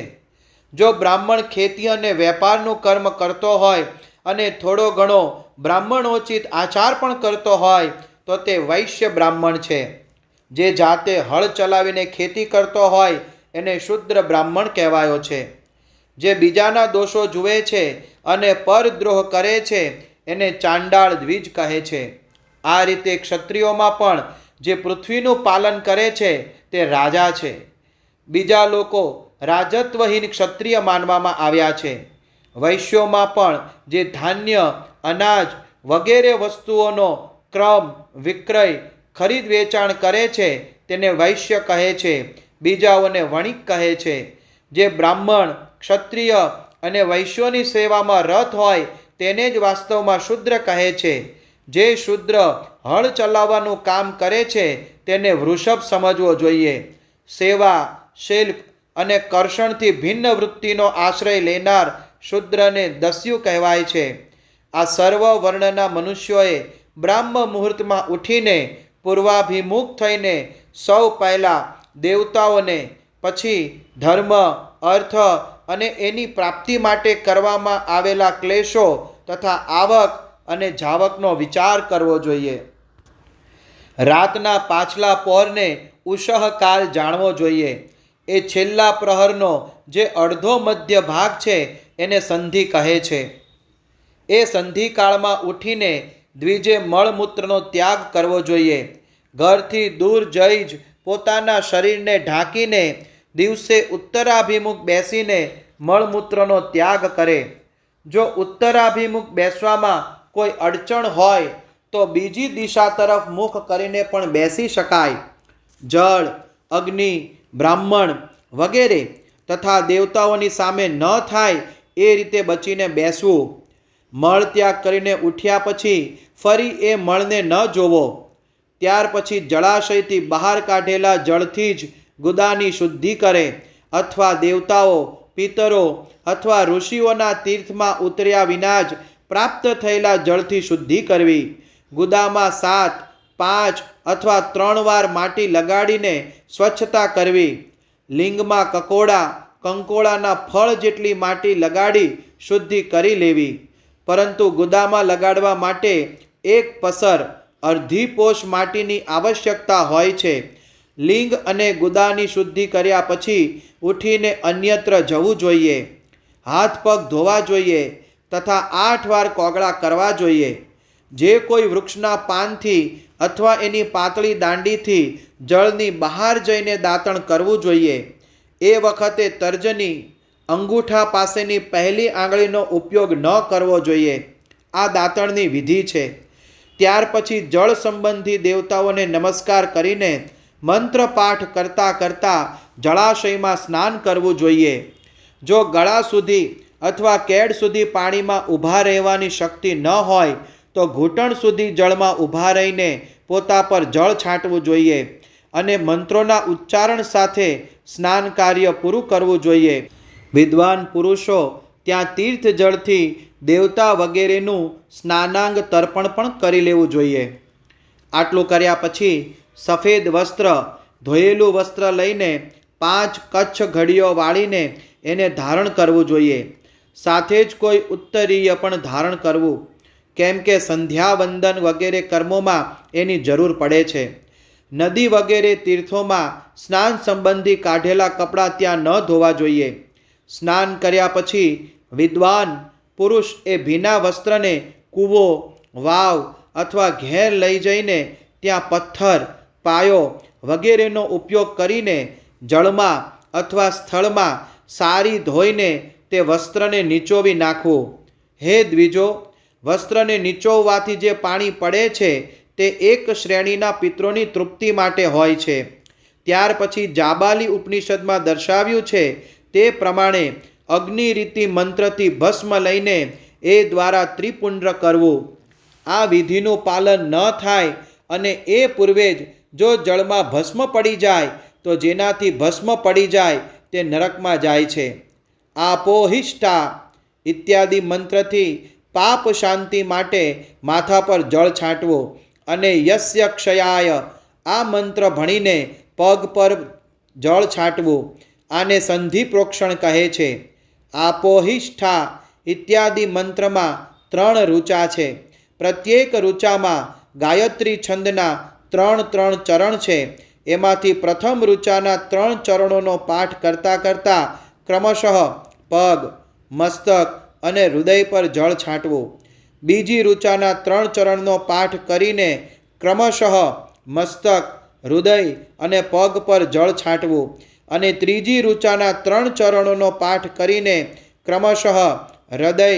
જો બ્રાહ્મણ ખેતી અને વેપારનું કર્મ કરતો હોય અને થોડો ઘણો બ્રાહ્મણોચિત આચાર પણ કરતો હોય તો તે વૈશ્ય બ્રાહ્મણ છે. જે જાતે હળ ચલાવીને ખેતી કરતો હોય એને શુદ્ર બ્રાહ્મણ કહેવાયો છે. જે બીજાના દોષો જુએ છે અને પરદ્રોહ કરે છે એને ચાંડાળ દ્વિજ કહે છે. આ રીતે ક્ષત્રિયોમાં પણ જે પૃથ્વીનું પાલન કરે છે તે રાજા છે. બીજા લોકો રાજત્વહીન ક્ષત્રિય માનવામાં આવ્યા છે. વૈશ્યોમાં પણ જે ધાન્ય, અનાજ વગેરે વસ્તુઓનો ક્રમ વિક્રય ખરીદ વેચાણ કરે છે તેને વૈશ્ય કહે છે, બીજાઓને વણિક કહે છે. જે બ્રાહ્મણ, ક્ષત્રિય અને વૈશ્યોની સેવામાં રત હોય તેને જ વાસ્તવમાં શૂદ્ર કહે છે. જે શૂદ્ર હળ ચલાવવાનું કામ કરે છે તેને વૃષભ સમજવો જોઈએ. સેવા, શિલ્પ અને કર્ષણથી ભિન્ન વૃત્તિનો આશ્રય લેનાર શૂદ્રને દસ્યુ કહેવાય છે. આ સર્વ વર્ણના મનુષ્યોએ બ્રાહ્મ મુહૂર્તમાં ઉઠીને પૂર્વાભિમુખ થઈને સૌ પહેલાં દેવતાઓને, પછી ધર્મ, અર્થ અને એની પ્રાપ્તિ માટે કરવામાં આવેલા ક્લેશો તથા આવક અને જાવકનો વિચાર કરવો જોઈએ. રાતના પાછલા પહોરને ઉષઃકાલ જાણવો જોઈએ. એ છેલ્લા પ્રહરનો જે અડધો મધ્ય ભાગ છે એને સંધિ કહે છે. એ સંધિકાળમાં ઉઠીને દ્વિજે મળમૂત્રનો ત્યાગ કરવો જોઈએ. ઘરથી દૂર જઈ જ પોતાના શરીરને ઢાંકીને દિવસે ઉત્તરાભિમુખ બેસીને મળમૂત્રનો ત્યાગ કરે. જો ઉત્તરાભિમુખ બેસવામાં કોઈ અડચણ હોય તો બીજી દિશા તરફ મુખ કરીને પણ બેસી શકાય. જળ, અગ્નિ, બ્રાહ્મણ વગેરે તથા દેવતાઓની સામે ન થાય એ રીતે બચીને બેસવું. મળ ત્યાગ કરીને ઉઠ્યા પછી ફરી એ મળને ન જોવો. ત્યાર પછી જળાશયથી બહાર કાઢેલા જળથી જ ગુદાની શુદ્ધિ કરે અથવા દેવતાઓ, પિતરો અથવા ઋષિઓના તીર્થમાં ઉતર્યા વિના જ પ્રાપ્ત થયેલા જળથી શુદ્ધિ કરવી. ગુદામાં 7, 5 અથવા 3 વાર માટી લગાડીને સ્વચ્છતા કરવી. લિંગમાં કંકોડાના ફળ જેટલી માટી લગાડી શુદ્ધિ કરી લેવી. પરંતુ ગુદામાં લગાડવા માટે 1 પસર અડધી પોષ માટીની આવશ્યકતા હોય છે. લિંગ અને ગુદાની શુદ્ધિ કર્યા પછી ઉઠીને અન્યત્ર જવું જોઈએ. હાથ પગ ધોવા જોઈએ તથા 8 વાર કોગળા કરવા જોઈએ. જે કોઈ વૃક્ષના પાનથી અથવા એની પાતળી દાંડીથી જળની બહાર જઈને દાંતણ કરવું જોઈએ. એ વખતે તર્જની અંગૂઠા પાસેની પહેલી આંગળીનો ઉપયોગ ન કરવો જોઈએ. આ દાંતણની વિધિ છે. ત્યાર પછી જળ સંબંધી દેવતાઓને નમસ્કાર કરીને મંત્ર પાઠ કરતાં કરતાં જળાશયમાં સ્નાન કરવું જોઈએ. જો ગળા સુધી અથવા કેડ સુધી પાણીમાં ઊભા રહેવાની શક્તિ ન હોય તો ઘૂંટણ સુધી જળમાં ઊભા રહીને પોતા પર જળ છાંટવું જોઈએ અને મંત્રોના ઉચ્ચારણ સાથે સ્નાન કાર્ય પૂરું કરવું જોઈએ. વિદ્વાન પુરુષો ત્યાં તીર્થ જળથી દેવતા વગેરેનું સ્નાનાંગ તર્પણ પણ કરી લેવું જોઈએ. આટલું કર્યા પછી સફેદ વસ્ત્ર, ધોયેલું વસ્ત્ર લઈને 5 કચ્છ ઘડીઓ વાળીને એને ધારણ કરવું જોઈએ. સાથે જ કોઈ ઉત્તરીય પણ ધારણ કરવું, કેમ કે સંધ્યાવંદન વગેરે કર્મોમાં એની જરૂર પડે છે. નદી વગેરે તીર્થોમાં સ્નાન સંબંધી કાઢેલા કપડાં ત્યાં ન ધોવા જોઈએ. સ્નાન કર્યા પછી વિદ્વાન પુરુષ એ ભીના વસ્ત્રને કૂવો, વાવ અથવા ઘેર લઈ જઈને ત્યાં પથ્થર, પાયો વગેરેનો ઉપયોગ કરીને જળમાં અથવા સ્થળમાં સારી ધોઈને તે વસ્ત્રને નીચોવી નાખવું. હે દ્વિજો, વસ્ત્રને નીચોવવાથી જે પાણી પડે છે તે એક શ્રેણીના પિતરોની તૃપ્તિ માટે હોય છે. ત્યાર પછી જાબાલી ઉપનિષદમાં દર્શાવ્યું છે તે પ્રમાણે અગ્નિરીતિ મંત્રથી ભસ્મ લઈને એ દ્વારા ત્રિપુંડ્ર કરવું. આ વિધિનું પાલન ન થાય અને એ પૂર્વે જ જો જળમાં ભસ્મ પડી જાય તો જેનાથી ભસ્મ પડી જાય તે નરકમાં જાય છે. આપોહિષ્ટા ઇત્યાદિ મંત્રથી પાપ શાંતિ માટે માથા પર જળ છાંટવું અને યસ્ય ક્ષયાય આ મંત્ર ભણીને પગ પર જળ છાંટવું. આને સંધિ પ્રોક્ષણ કહે છે. આપોહિષ્ઠા ઇત્યાદિ મંત્રમાં 3 ઋચા છે. પ્રત્યેક ઋચામાં ગાયત્રી છંદના 3 ચરણ છે. એમાંથી પ્રથમ ઋચાના 3 ચરણોનો પાઠ કરતાં કરતાં ક્રમશઃ પગ, મસ્તક અને હૃદય પર જળ છાંટવું. બીજી ઋચાના 3 ચરણનો પાઠ કરીને ક્રમશઃ મસ્તક, હૃદય અને પગ પર જળ છાંટવું અને ત્રીજી ઋચાના 3 ચરણોનો પાઠ કરીને ક્રમશઃ હૃદય,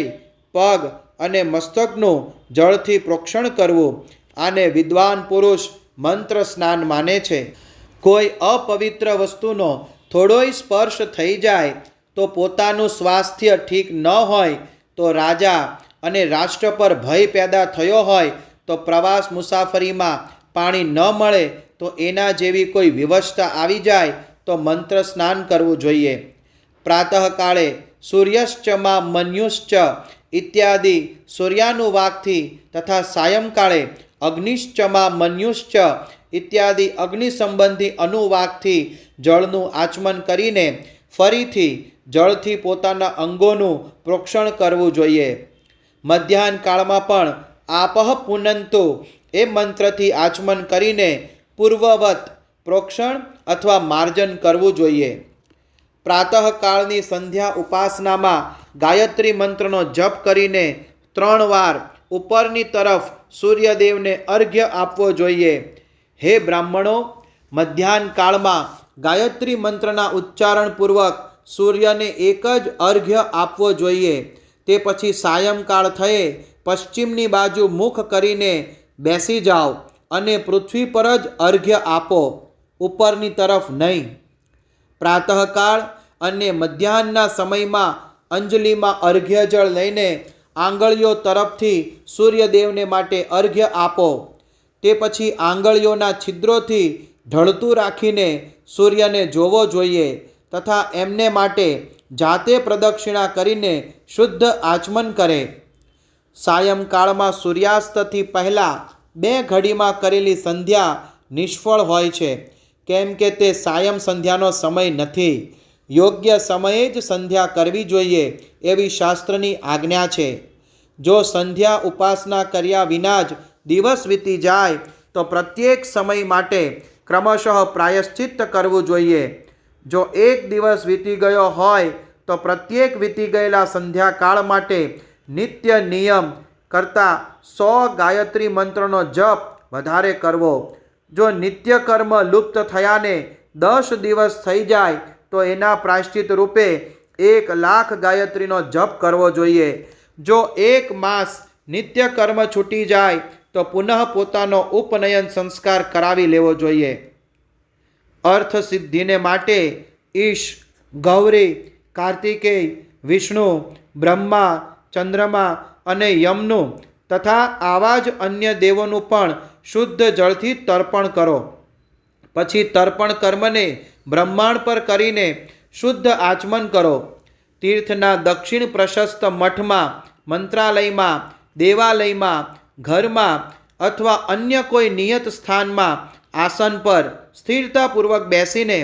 પગ અને મસ્તકનું જળથી પ્રોક્ષણ કરવું. આને વિદ્વાન પુરુષ મંત્ર સ્નાન માને છે. કોઈ અપવિત્ર વસ્તુનો થોડોય સ્પર્શ થઈ જાય તો પોતાનું સ્વાસ્થ્ય ઠીક ન હોય તો રાજા અને રાષ્ટ્ર પર ભય પેદા થયો હોય તો પ્રવાસ મુસાફરીમાં પાણી ન મળે તો એના જેવી કોઈ વિવશતા આવી જાય તો મંત્ર સ્નાન કરવું જોઈએ. પ્રાતઃકાળે સૂર્યશ્ચમાં મન્યુશ્ચ ઇત્યાદિ સૂર્યાનુવાકથી તથા સાયંકાળે અગ્નિશ્ચમાં મન્યુશ્ચ ઇત્યાદિ અગ્નિ સંબંધી અનુવાકથી જળનું આચમન કરીને ફરીથી જળથી પોતાના અંગોનું પ્રોક્ષણ કરવું જોઈએ. મધ્યાહન કાળમાં પણ આપઃ પુનંતુ એ મંત્રથી આચમન કરીને પૂર્વવત પ્રોક્ષણ અથવા માર્જન કરવું જોઈએ. પ્રાતઃકાળની સંધ્યા ઉપાસનામાં ગાયત્રી મંત્રનો જપ કરીને 3 વાર ઉપરની તરફ સૂર્યદેવને અર્ઘ્ય આપવો જોઈએ. હે બ્રાહ્મણો, મધ્યાહન કાળમાં ગાયત્રી મંત્રના ઉચ્ચારણપૂર્વક સૂર્યને એક જ અર્ઘ્ય આપવો જોઈએ. તે પછી સાયંકાળ થયે પશ્ચિમની બાજુ મુખ કરીને બેસી જાઓ અને પૃથ્વી પર જ અર્ઘ્ય આપો, ઉપરની તરફ નહીં. પ્રાતઃકાળ અને મધ્યાહનના સમયમાં અંજલિમાં અર્ઘ્ય જળ લઈને આંગળીઓ તરફથી સૂર્યદેવને માટે અર્ઘ્ય આપો. તે પછી આંગળીઓના છિદ્રોથી ઢળતું રાખીને સૂર્યને જોવો જોઈએ તથા એમને માટે જાતે પ્રદક્ષિણા કરીને શુદ્ધ આચમન કરે. સાયંકાળમાં સૂર્યાસ્તથી પહેલાં 2 ઘડીમાં કરેલી સંધ્યા નિષ્ફળ હોય છે, કેમ કે તે સાયં સંધ્યાનો સમય નથી. યોગ્ય સમયે જ સંધ્યા કરવી જોઈએ એવી શાસ્ત્રની આજ્ઞા છે. જો સંધ્યા ઉપાસના કર્યા વિના જ દિવસ વીતી જાય તો પ્રત્યેક સમય માટે ક્રમશઃ પ્રાયશ્ચિત્ત કરવું જોઈએ. જો એક દિવસ વીતી ગયો હોય તો પ્રત્યેક વીતી ગયેલા સંધ્યાકાળ માટે નિત્ય નિયમ કરતાં 100 ગાયત્રી મંત્રનો જપ વધારે કરવો. જો નિત્ય કર્મ લુપ્ત થયાને 10 દિવસ થઈ જાય તો એના પ્રાયશ્ચિત રૂપે 1,00,000 ગાયત્રીનો જપ કરવો જોઈએ. જો 1 માસ નિત્ય કર્મ છૂટી જાય તો પુનઃ પોતાનો ઉપનયન સંસ્કાર કરાવી લેવો જોઈએ. અર્થ સિદ્ધિને માટે ઈશ, ગૌરી, કાર્તિકેય, વિષ્ણુ, બ્રહ્મા, ચંદ્રમા અને યમનું તથા આવા જ અન્ય દેવોનું પણ શુદ્ધ જળથી તર્પણ કરો. પછી તર્પણ કર્મને બ્રહ્માંડ પર કરીને શુદ્ધ આચમન કરો. તીર્થના દક્ષિણ પ્રશસ્ત મઠમાં, મંત્રાલયમાં, દેવાલયમાં, ઘરમાં અથવા અન્ય કોઈ નિયત સ્થાનમાં આસન પર સ્થિરતાપૂર્વક બેસીને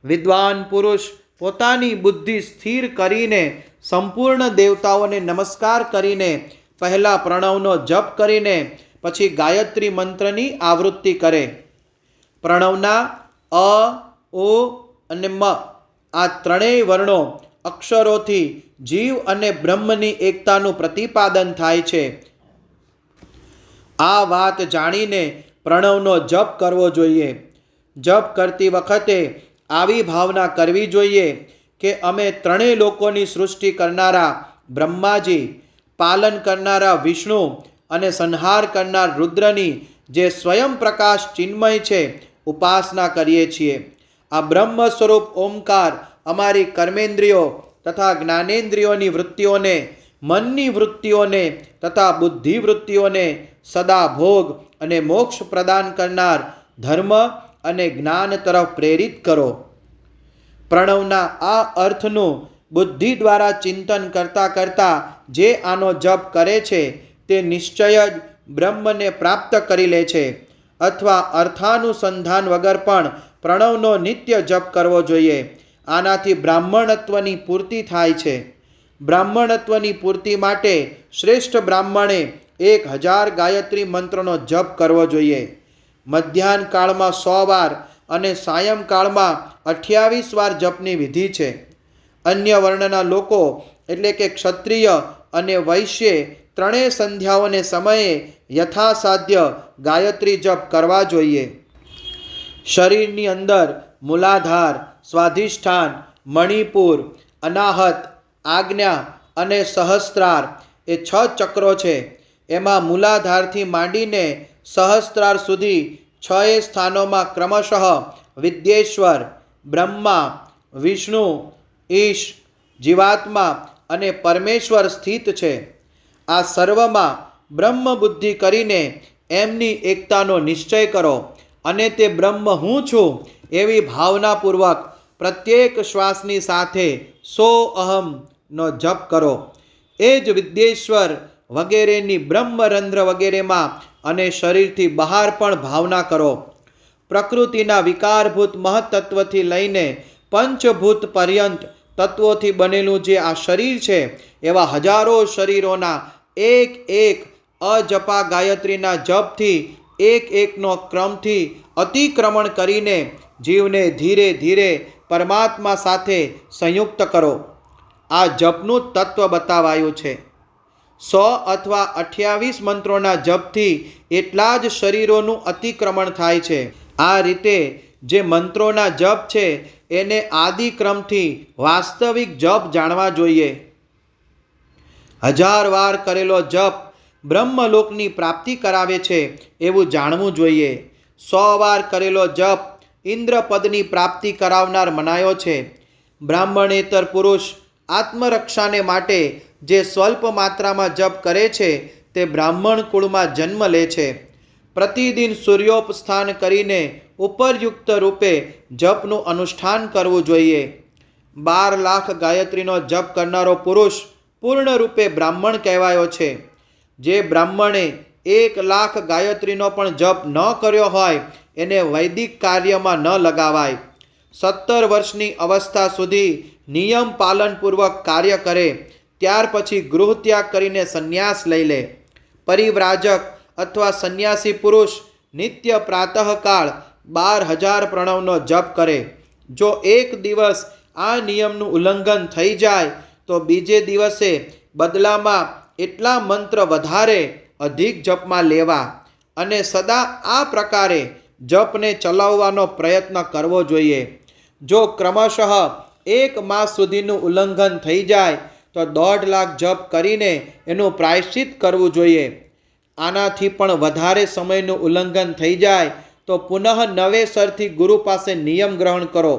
વિદ્વાન પુરુષ પોતાની બુદ્ધિ સ્થિર કરીને સંપૂર્ણ દેવતાઓને નમસ્કાર કરીને પહેલાં પ્રણવનો જપ કરીને પછી ગાયત્રી મંત્રની આવૃત્તિ કરે. પ્રણવના અ, ઓ અને મ આ 3 વર્ણો અક્ષરોથી જીવ અને બ્રહ્મની એકતાનું પ્રતિપાદન થાય છે. આ વાત જાણીને પ્રણવનો જપ કરવો જોઈએ. જપ કરતી વખતે આવી ભાવના કરવી જોઈએ કે અમે 3 લોકોની સૃષ્ટિ કરનારા બ્રહ્માજી, પાલન કરનારા વિષ્ણુ અને સંહાર કરનાર રુદ્રની જે સ્વયં પ્રકાશ ચિન્મય છે ઉપાસના કરીએ છીએ. આ બ્રહ્મ સ્વરૂપ ઓમકાર અમારી કર્મેન્દ્રિયો તથા જ્ઞાનેન્દ્રિયોની વૃત્તિઓને, મનની વૃત્તિઓને તથા બુદ્ધિ વૃત્તિઓને સદા ભોગ અને મોક્ષ પ્રદાન કરનાર ધર્મ અને જ્ઞાન તરફ પ્રેરિત કરો. પ્રણવના આ અર્થનું બુદ્ધિ દ્વારા ચિંતન કરતાં કરતાં જે આનો જપ કરે છે તે નિશ્ચય જ બ્રહ્મને પ્રાપ્ત કરી લે છે. અથવા અર્થાનુસંધાન વગર પણ પ્રણવનો નિત્ય જપ કરવો જોઈએ. આનાથી બ્રાહ્મણત્વની પૂર્તિ થાય છે. બ્રાહ્મણત્વની પૂર્તિ માટે શ્રેષ્ઠ બ્રાહ્મણે 1000 ગાયત્રી મંત્રનો જપ કરવો જોઈએ. મધ્યાહન કાળમાં 100 વાર અને સાયંકાળમાં 28 વાર જપની વિધિ છે. અન્ય વર્ણના લોકો એટલે કે ક્ષત્રિય અને વૈશ્ય 3 સંધ્યાઓને સમયે યથાસાધ્ય ગાયત્રી જપ કરવા જોઈએ. શરીરની અંદર મૂલાધાર, સ્વાધિષ્ઠાન, મણિપુર, અનાહત, આજ્ઞા અને સહસ્ત્રાર એ 6 ચક્રો છે. એમાં મૂલાધારથી માંડીને સહસ્ત્રાર સુધી 6 સ્થાનોમાં ક્રમશઃ વિદ્યેશ્વર, બ્રહ્મા, વિષ્ણુ, ઈશ, જીવાત્મા અને પરમેશ્વર સ્થિત છે. આ સર્વમાં બ્રહ્મ બુદ્ધિ કરીને એમની એકતાનો નિશ્ચય કરો અને તે બ્રહ્મ હું છું એવી ભાવનાપૂર્વક પ્રત્યેક શ્વાસની સાથે સો અહમનો જપ કરો. એ જ વિદ્યેશ્વર વગેરેની બ્રહ્મરંધ્ર વગેરેમાં અને શરીરથી બહાર પણ ભાવના કરો. પ્રકૃતિના વિકારભૂત મહત્તત્વથી લઈને પંચભૂત પર્યંત તત્વોથી બનેલું જે આ શરીર છે એવા હજારો શરીરોના એક એક અજપા ગાયત્રીના જપથી એક એકનો ક્રમથી અતિક્રમણ કરીને જીવને ધીરે ધીરે પરમાત્મા સાથે સંયુક્ત કરો. આ જપનું તત્વ બતાવાયું છે. 100 અથવા 28 મંત્રોના જપથી એટલા જ શરીરોનું અતિક્રમણ થાય છે. આ રીતે જે મંત્રોના જપ છે એને આદિક્રમથી વાસ્તવિક જપ જાણવા જોઈએ. 1000 વાર કરેલો જપ બ્રહ્મલોકની પ્રાપ્તિ કરાવે છે એવું જાણવું જોઈએ. 100 વાર કરેલો જપ ઇન્દ્રપદની પ્રાપ્તિ કરાવનાર મનાયો છે. બ્રાહ્મણેતર પુરુષ આત્મરક્ષાને માટે જે સ્વલ્પ માત્રામાં જપ કરે છે તે બ્રાહ્મણ કુળમાં જન્મ લે છે. પ્રતિદિન સૂર્યોપસ્થાન કરીને ઉપરયુક્ત રૂપે જપનું અનુષ્ઠાન કરવું જોઈએ. 12 લાખ ગાયત્રીનો જપ કરનારો પુરુષ પૂર્ણ રૂપે બ્રાહ્મણ કહેવાયો છે. જે બ્રાહ્મણે 1 લાખ ગાયત્રીનો પણ જપ ન કર્યો હોય એને વૈદિક કાર્યમાં ન લગાવાય. 17 વર્ષની અવસ્થા સુધી નિયમ પાલનપૂર્વક કાર્ય કરે, ત્યાર પછી ગૃહત્યાગ કરીને સંન્યાસ લઈ લે. પરિવ્રાજક અથવા સંન્યાસી પુરુષ નિત્ય પ્રાતઃકાળ 12,000 પ્રણવનો જપ કરે. જો એક દિવસ આ નિયમનું ઉલ્લંઘન થઈ જાય તો બીજે દિવસે બદલામાં એટલા મંત્ર વધારે અધિક જપમાં લેવા અને સદા આ પ્રકારે જપને ચલાવવાનો પ્રયત્ન કરવો જોઈએ. જો ક્રમશઃ 1 માસ સુધીનું ઉલ્લંઘન થઈ જાય તો 1.5 લાખ જપ કરીને એનું પ્રાયશ્ચિત કરવું જોઈએ. આનાથી પણ વધારે સમયનું ઉલ્લંઘન થઈ જાય તો પુનઃ નવેસરથી ગુરુ પાસે નિયમ ગ્રહણ કરો.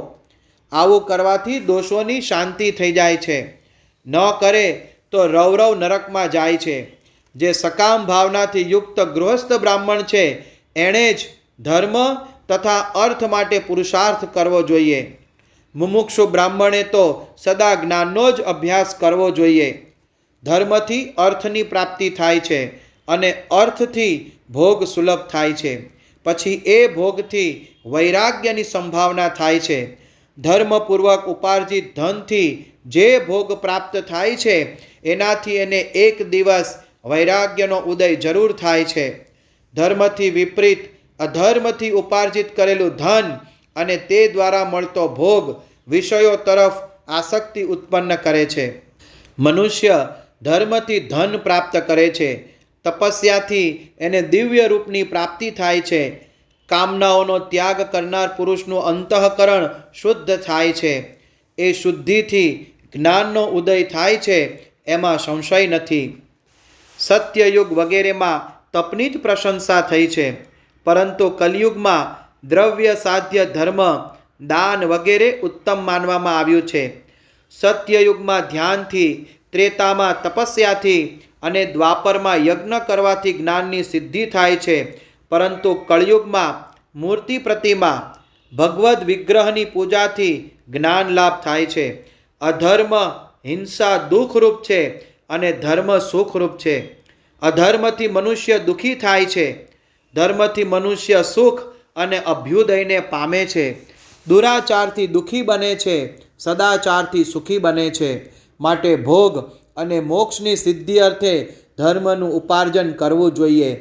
આવું કરવાથી દોષોની શાંતિ થઈ જાય છે. ન કરે તો રવરવ નરકમાં જાય છે. જે સકામ ભાવનાથી યુક્ત ગૃહસ્થ બ્રાહ્મણ છે એણે જ ધર્મ તથા અર્થ માટે પુરુષાર્થ કરવો જોઈએ. મુમુક્ષુ બ્રાહ્મણે તો સદા જ્ઞાનનો જ અભ્યાસ કરવો જોઈએ. ધર્મથી અર્થની પ્રાપ્તિ થાય છે અને અર્થથી ભોગ સુલભ થાય છે. પછી એ ભોગથી વૈરાગ્યની સંભાવના થાય છે. ધર્મપૂર્વક ઉપાર્જિત ધનથી જે ભોગ પ્રાપ્ત થાય છે એનાથી એને એક દિવસ વૈરાગ્યનો ઉદય જરૂર થાય છે. ધર્મથી વિપરીત અધર્મથી ઉપાર્જિત કરેલું ધન અને તે દ્વારા મળતો ભોગ વિષયો તરફ આસક્તિ ઉત્પન્ન કરે છે. મનુષ્ય ધર્મથી ધન પ્રાપ્ત કરે છે. તપસ્યાથી એને દિવ્ય રૂપની પ્રાપ્તિ થાય છે. કામનાઓનો ત્યાગ કરનાર પુરુષનું અંતઃકરણ શુદ્ધ થાય છે. એ શુદ્ધિથી જ્ઞાનનો ઉદય થાય છે, એમાં સંશય નથી. સત્યયુગ વગેરેમાં તપની જ પ્રશંસા થઈ છે, પરંતુ કલિયુગમાં દ્રવ્ય સાધ્ય ધર્મ, દાન વગેરે ઉત્તમ માનવામાં આવ્યું છે. સત્યયુગમાં ધ્યાનથી, ત્રેતામાં તપસ્યાથી અને દ્વાપરમાં યજ્ઞ કરવાથી જ્ઞાનની સિદ્ધિ થાય છે, પરંતુ કળિયુગમાં મૂર્તિ પ્રતિમા, ભગવદ વિગ્રહની પૂજાથી જ્ઞાન લાભ થાય છે. અધર્મ હિંસા દુઃખરૂપ છે અને ધર્મ સુખરૂપ છે. અધર્મથી મનુષ્ય દુઃખી થાય છે, ધર્મથી મનુષ્ય સુખ અને અભ્યુદયને પામે છે. દુરાચારથી દુઃખી બને છે, સદાચારથી સુખી બને છે. માટે ભોગ અને મોક્ષની સિદ્ધિ અર્થે ધર્મનું ઉપાર્જન કરવું જોઈએ.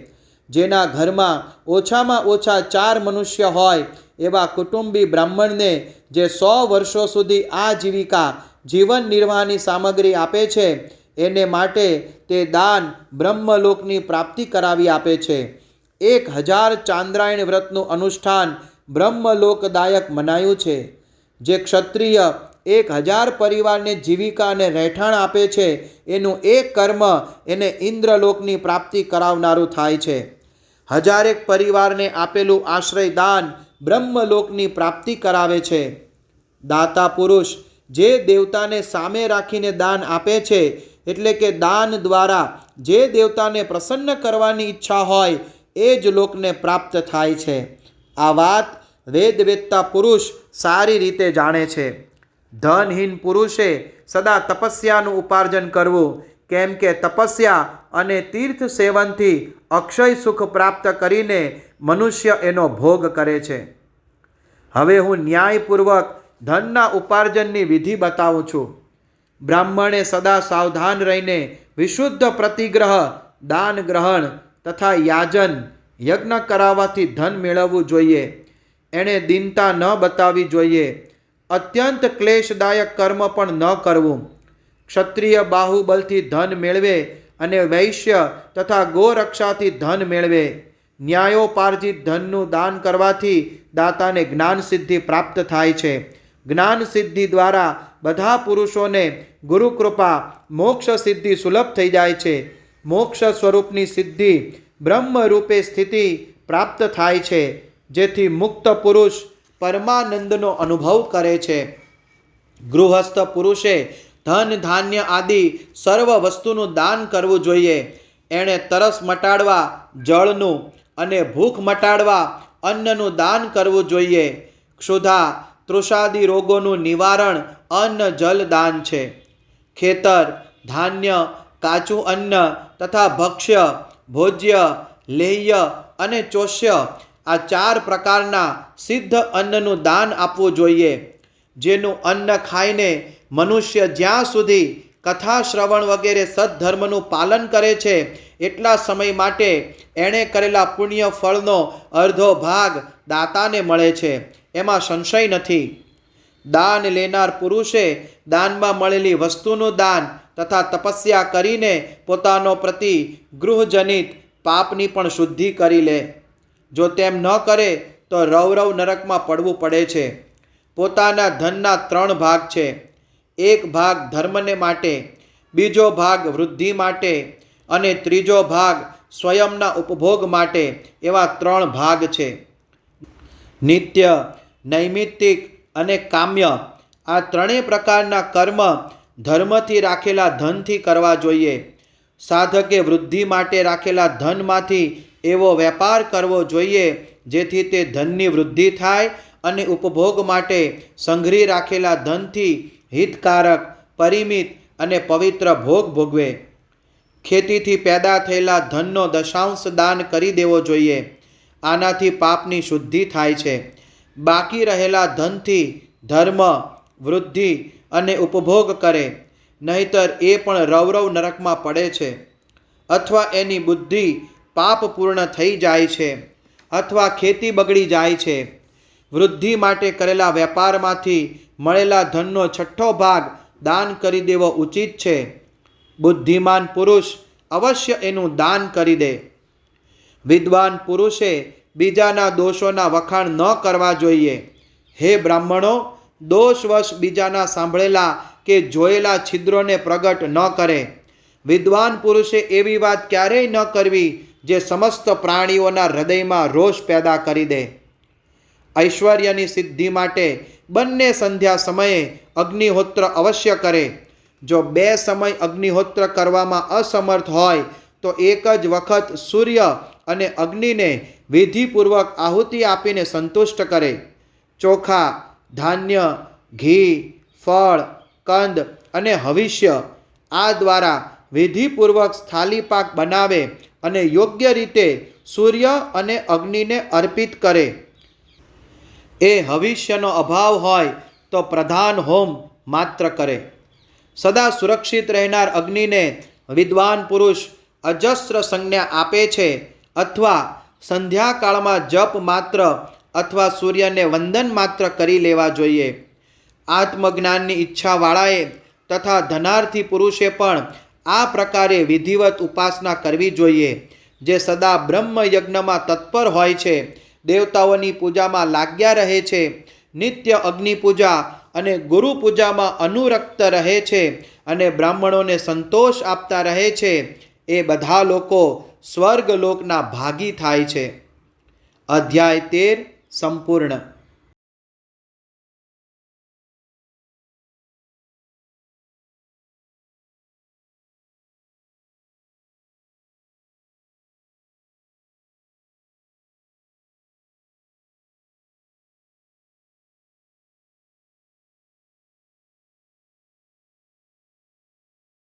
જેના ઘરમાં ઓછામાં ઓછા 4 મનુષ્ય હોય એવા કુટુંબી બ્રાહ્મણને જે 100 વર્ષો સુધી આજીવિકા જીવન નિર્વાહની સામગ્રી આપે છે એને માટે તે દાન બ્રહ્મલોકની પ્રાપ્તિ કરાવી આપે છે. 1000 ચાંદ્રાયણ વ્રતનું અનુષ્ઠાન બ્રહ્મલોકદાયક મનાયું છે. જે ક્ષત્રિય 1000 પરિવારને જીવિકા અને રહેઠાણ આપે છે એનું એક કર્મ એને ઇન્દ્રલોકની પ્રાપ્તિ કરાવનારું થાય છે. હજારેક પરિવારને આપેલું આશ્રયદાન બ્રહ્મલોકની પ્રાપ્તિ કરાવે છે. દાતા પુરુષ જે દેવતાને સામે રાખીને દાન આપે છે, એટલે કે દાન દ્વારા જે દેવતાને પ્રસન્ન કરવાની ઈચ્છા હોય એ જ લોકને પ્રાપ્ત થાય છે. આ વાત વેદવેત્તા પુરુષ સારી રીતે જાણે છે. ધનહીન પુરુષે સદા તપસ્યાનું ઉપાર્જન કરવું, કેમ કે તપસ્યા અને તીર્થ સેવનથી અક્ષય સુખ પ્રાપ્ત કરીને મનુષ્ય એનો ભોગ કરે છે. હવે હું ન્યાયપૂર્વક ધનના ઉપાર્જનની વિધિ બતાવું છું. બ્રાહ્મણે સદા સાવધાન રહીને વિશુદ્ધ પ્રતિગ્રહ, દાન ગ્રહણ તથા યાજન યજ્ઞ કરાવવાથી ધન મેળવવું જોઈએ. એણે દીનતા ન બતાવવી જોઈએ. અત્યંત ક્લેશદાયક કર્મ પણ ન કરવું. ક્ષત્રિય બાહુબલથી ધન મેળવે અને વૈશ્ય તથા ગોરક્ષાથી ધન મેળવે. ન્યાયોપાર્જિત ધનનું દાન કરવાથી દાતાને જ્ઞાન સિદ્ધિ પ્રાપ્ત થાય છે. જ્ઞાન સિદ્ધિ દ્વારા બધા પુરુષોને ગુરુકૃપા મોક્ષ સિદ્ધિ સુલભ થઈ જાય છે. મોક્ષ સ્વરૂપની સિદ્ધિ બ્રહ્મ રૂપે સ્થિતિ પ્રાપ્ત થાય છે, જેથી મુક્ત પુરુષ પરમાનંદનો અનુભવ કરે છે. ગૃહસ્થ પુરુષે ધન ધાન્ય આદિ સર્વ વસ્તુનું દાન કરવું જોઈએ. એણે તરસ મટાડવા જળનું અને ભૂખ મટાડવા અન્નનું દાન કરવું જોઈએ. ક્ષુધા તૃષાદિ રોગોનું નિવારણ અન્ન જલ દાન છે. ખેતર, ધાન્ય, કાચું અન્ન તથા ભક્ષ્ય, ભોજ્ય, લેહ્ય અને ચોષ્ય આ 4 પ્રકારના સિદ્ધ અન્નનું દાન આપવું જોઈએ. જેનું અન્ન ખાઈને મનુષ્ય જ્યાં સુધી કથા શ્રવણ વગેરે સદ્ધર્મનું પાલન કરે છે, એટલા સમય માટે એણે કરેલા પુણ્ય ફળનો અડધો ભાગ દાતાને મળે છે. એમાં સંશય નથી. દાન લેનાર પુરુષે દાનમાં મળેલી વસ્તુનું દાન તથા તપસ્યા કરીને પોતાનો પ્રતિ ગૃહજનિત પાપની પણ શુદ્ધિ કરી લે. જો તેમ ન કરે તો રૌરવ નરકમાં પડવું પડે છે. પોતાના ધનના 3 ભાગ છે. એક ભાગ ધર્મને માટે, બીજો ભાગ વૃદ્ધિ માટે અને ત્રીજો ભાગ સ્વયંના ઉપભોગ માટે, એવા 3 ભાગ છે. નિત્ય, નૈમિત્તિક અને કામ્ય આ 3 પ્રકારના કર્મ ધર્મથી રાખેલા ધનથી કરવા જોઈએ. સાધકે વૃદ્ધિ માટે રાખેલા ધનમાંથી એવો વેપાર કરવો જોઈએ જેથી તે ધનની વૃદ્ધિ થાય અને ઉપભોગ માટે સંગ્રહી રાખેલા ધનથી હિતકારક, પરિમિત અને પવિત્ર ભોગ ભોગવે. ખેતીથી પેદા થયેલા ધનનો દશાંશ દાન કરી દેવો જોઈએ. આનાથી પાપની શુદ્ધિ થાય છે. બાકી રહેલા ધનથી ધર્મ, વૃદ્ધિ અને ઉપભોગ કરે, નહીતર એ પણ રૌરવ નરકમાં પડે છે. અથવા એની બુદ્ધિ પાપપૂર્ણ થઈ જાય છે, અથવા ખેતી બગડી જાય છે. વૃદ્ધિ માટે કરેલા વેપારમાંથી મળેલા ધનનો 6થો ભાગ દાન કરી દેવો ઉચિત છે. બુદ્ધિમાન પુરુષ અવશ્ય એનું દાન કરી દે. વિદ્વાન પુરુષે બીજાના દોષોના વખાણ ન કરવા જોઈએ. હે બ્રાહ્મણો, દોષવશ બીજાના સાંભળેલા કે જોયેલા છિદ્રોને પ્રગટ ન કરે. વિદ્વાન પુરુષે એવી વાત ક્યારેય ન કરવી જે સમસ્ત પ્રાણીઓના હૃદયમાં રોષ પેદા કરી દે. ઐશ્વર્યની સિદ્ધિ માટે બંને સંધ્યા સમયે અગ્નિહોત્ર અવશ્ય કરે. જો 2 સમય અગ્નિહોત્ર કરવામાં અસમર્થ હોય તો એક જ વખત સૂર્ય અને અગ્નિને વિધિપૂર્વક આહુતિ આપીને સંતુષ્ટ કરે. ચોખા, ધાન્ય, ઘી, ફળ, કંદ અને હવિષ્ય આ દ્વારા વિધિપૂર્વક સ્થાલીપાક બનાવે અને યોગ્ય રીતે સૂર્ય અને અગ્નિને અર્પિત કરે. એ હવિષ્યનો અભાવ હોય તો પ્રધાન હોમ માત્ર કરે. સદા સુરક્ષિત રહેનાર અગ્નિને વિદ્વાન પુરુષ અજસ્ર સંજ્ઞા આપે છે, અથવા સંધ્યાકાળમાં જપ માત્ર અથવા સૂર્યને વંદન માત્ર કરી લેવા જોઈએ. આત્મજ્ઞાનની ઈચ્છાવાળાએ તથા ધનાર્થી પુરુષે પણ આ પ્રકારે વિધિવત ઉપાસના કરવી જોઈએ. જે સદા બ્રહ્મ યજ્ઞમાં તત્પર હોય છે, દેવતાઓની પૂજામાં લાગ્યા રહે છે, નિત્ય અગ્નિ પૂજા અને ગુરુ પૂજામાં અનુરક્ત રહે છે અને બ્રાહ્મણોને સંતોષ આપતા રહે છે, એ બધા લોકો સ્વર્ગલોકના ભાગી થાય છે. અધ્યાય 13 સંપૂર્ણ.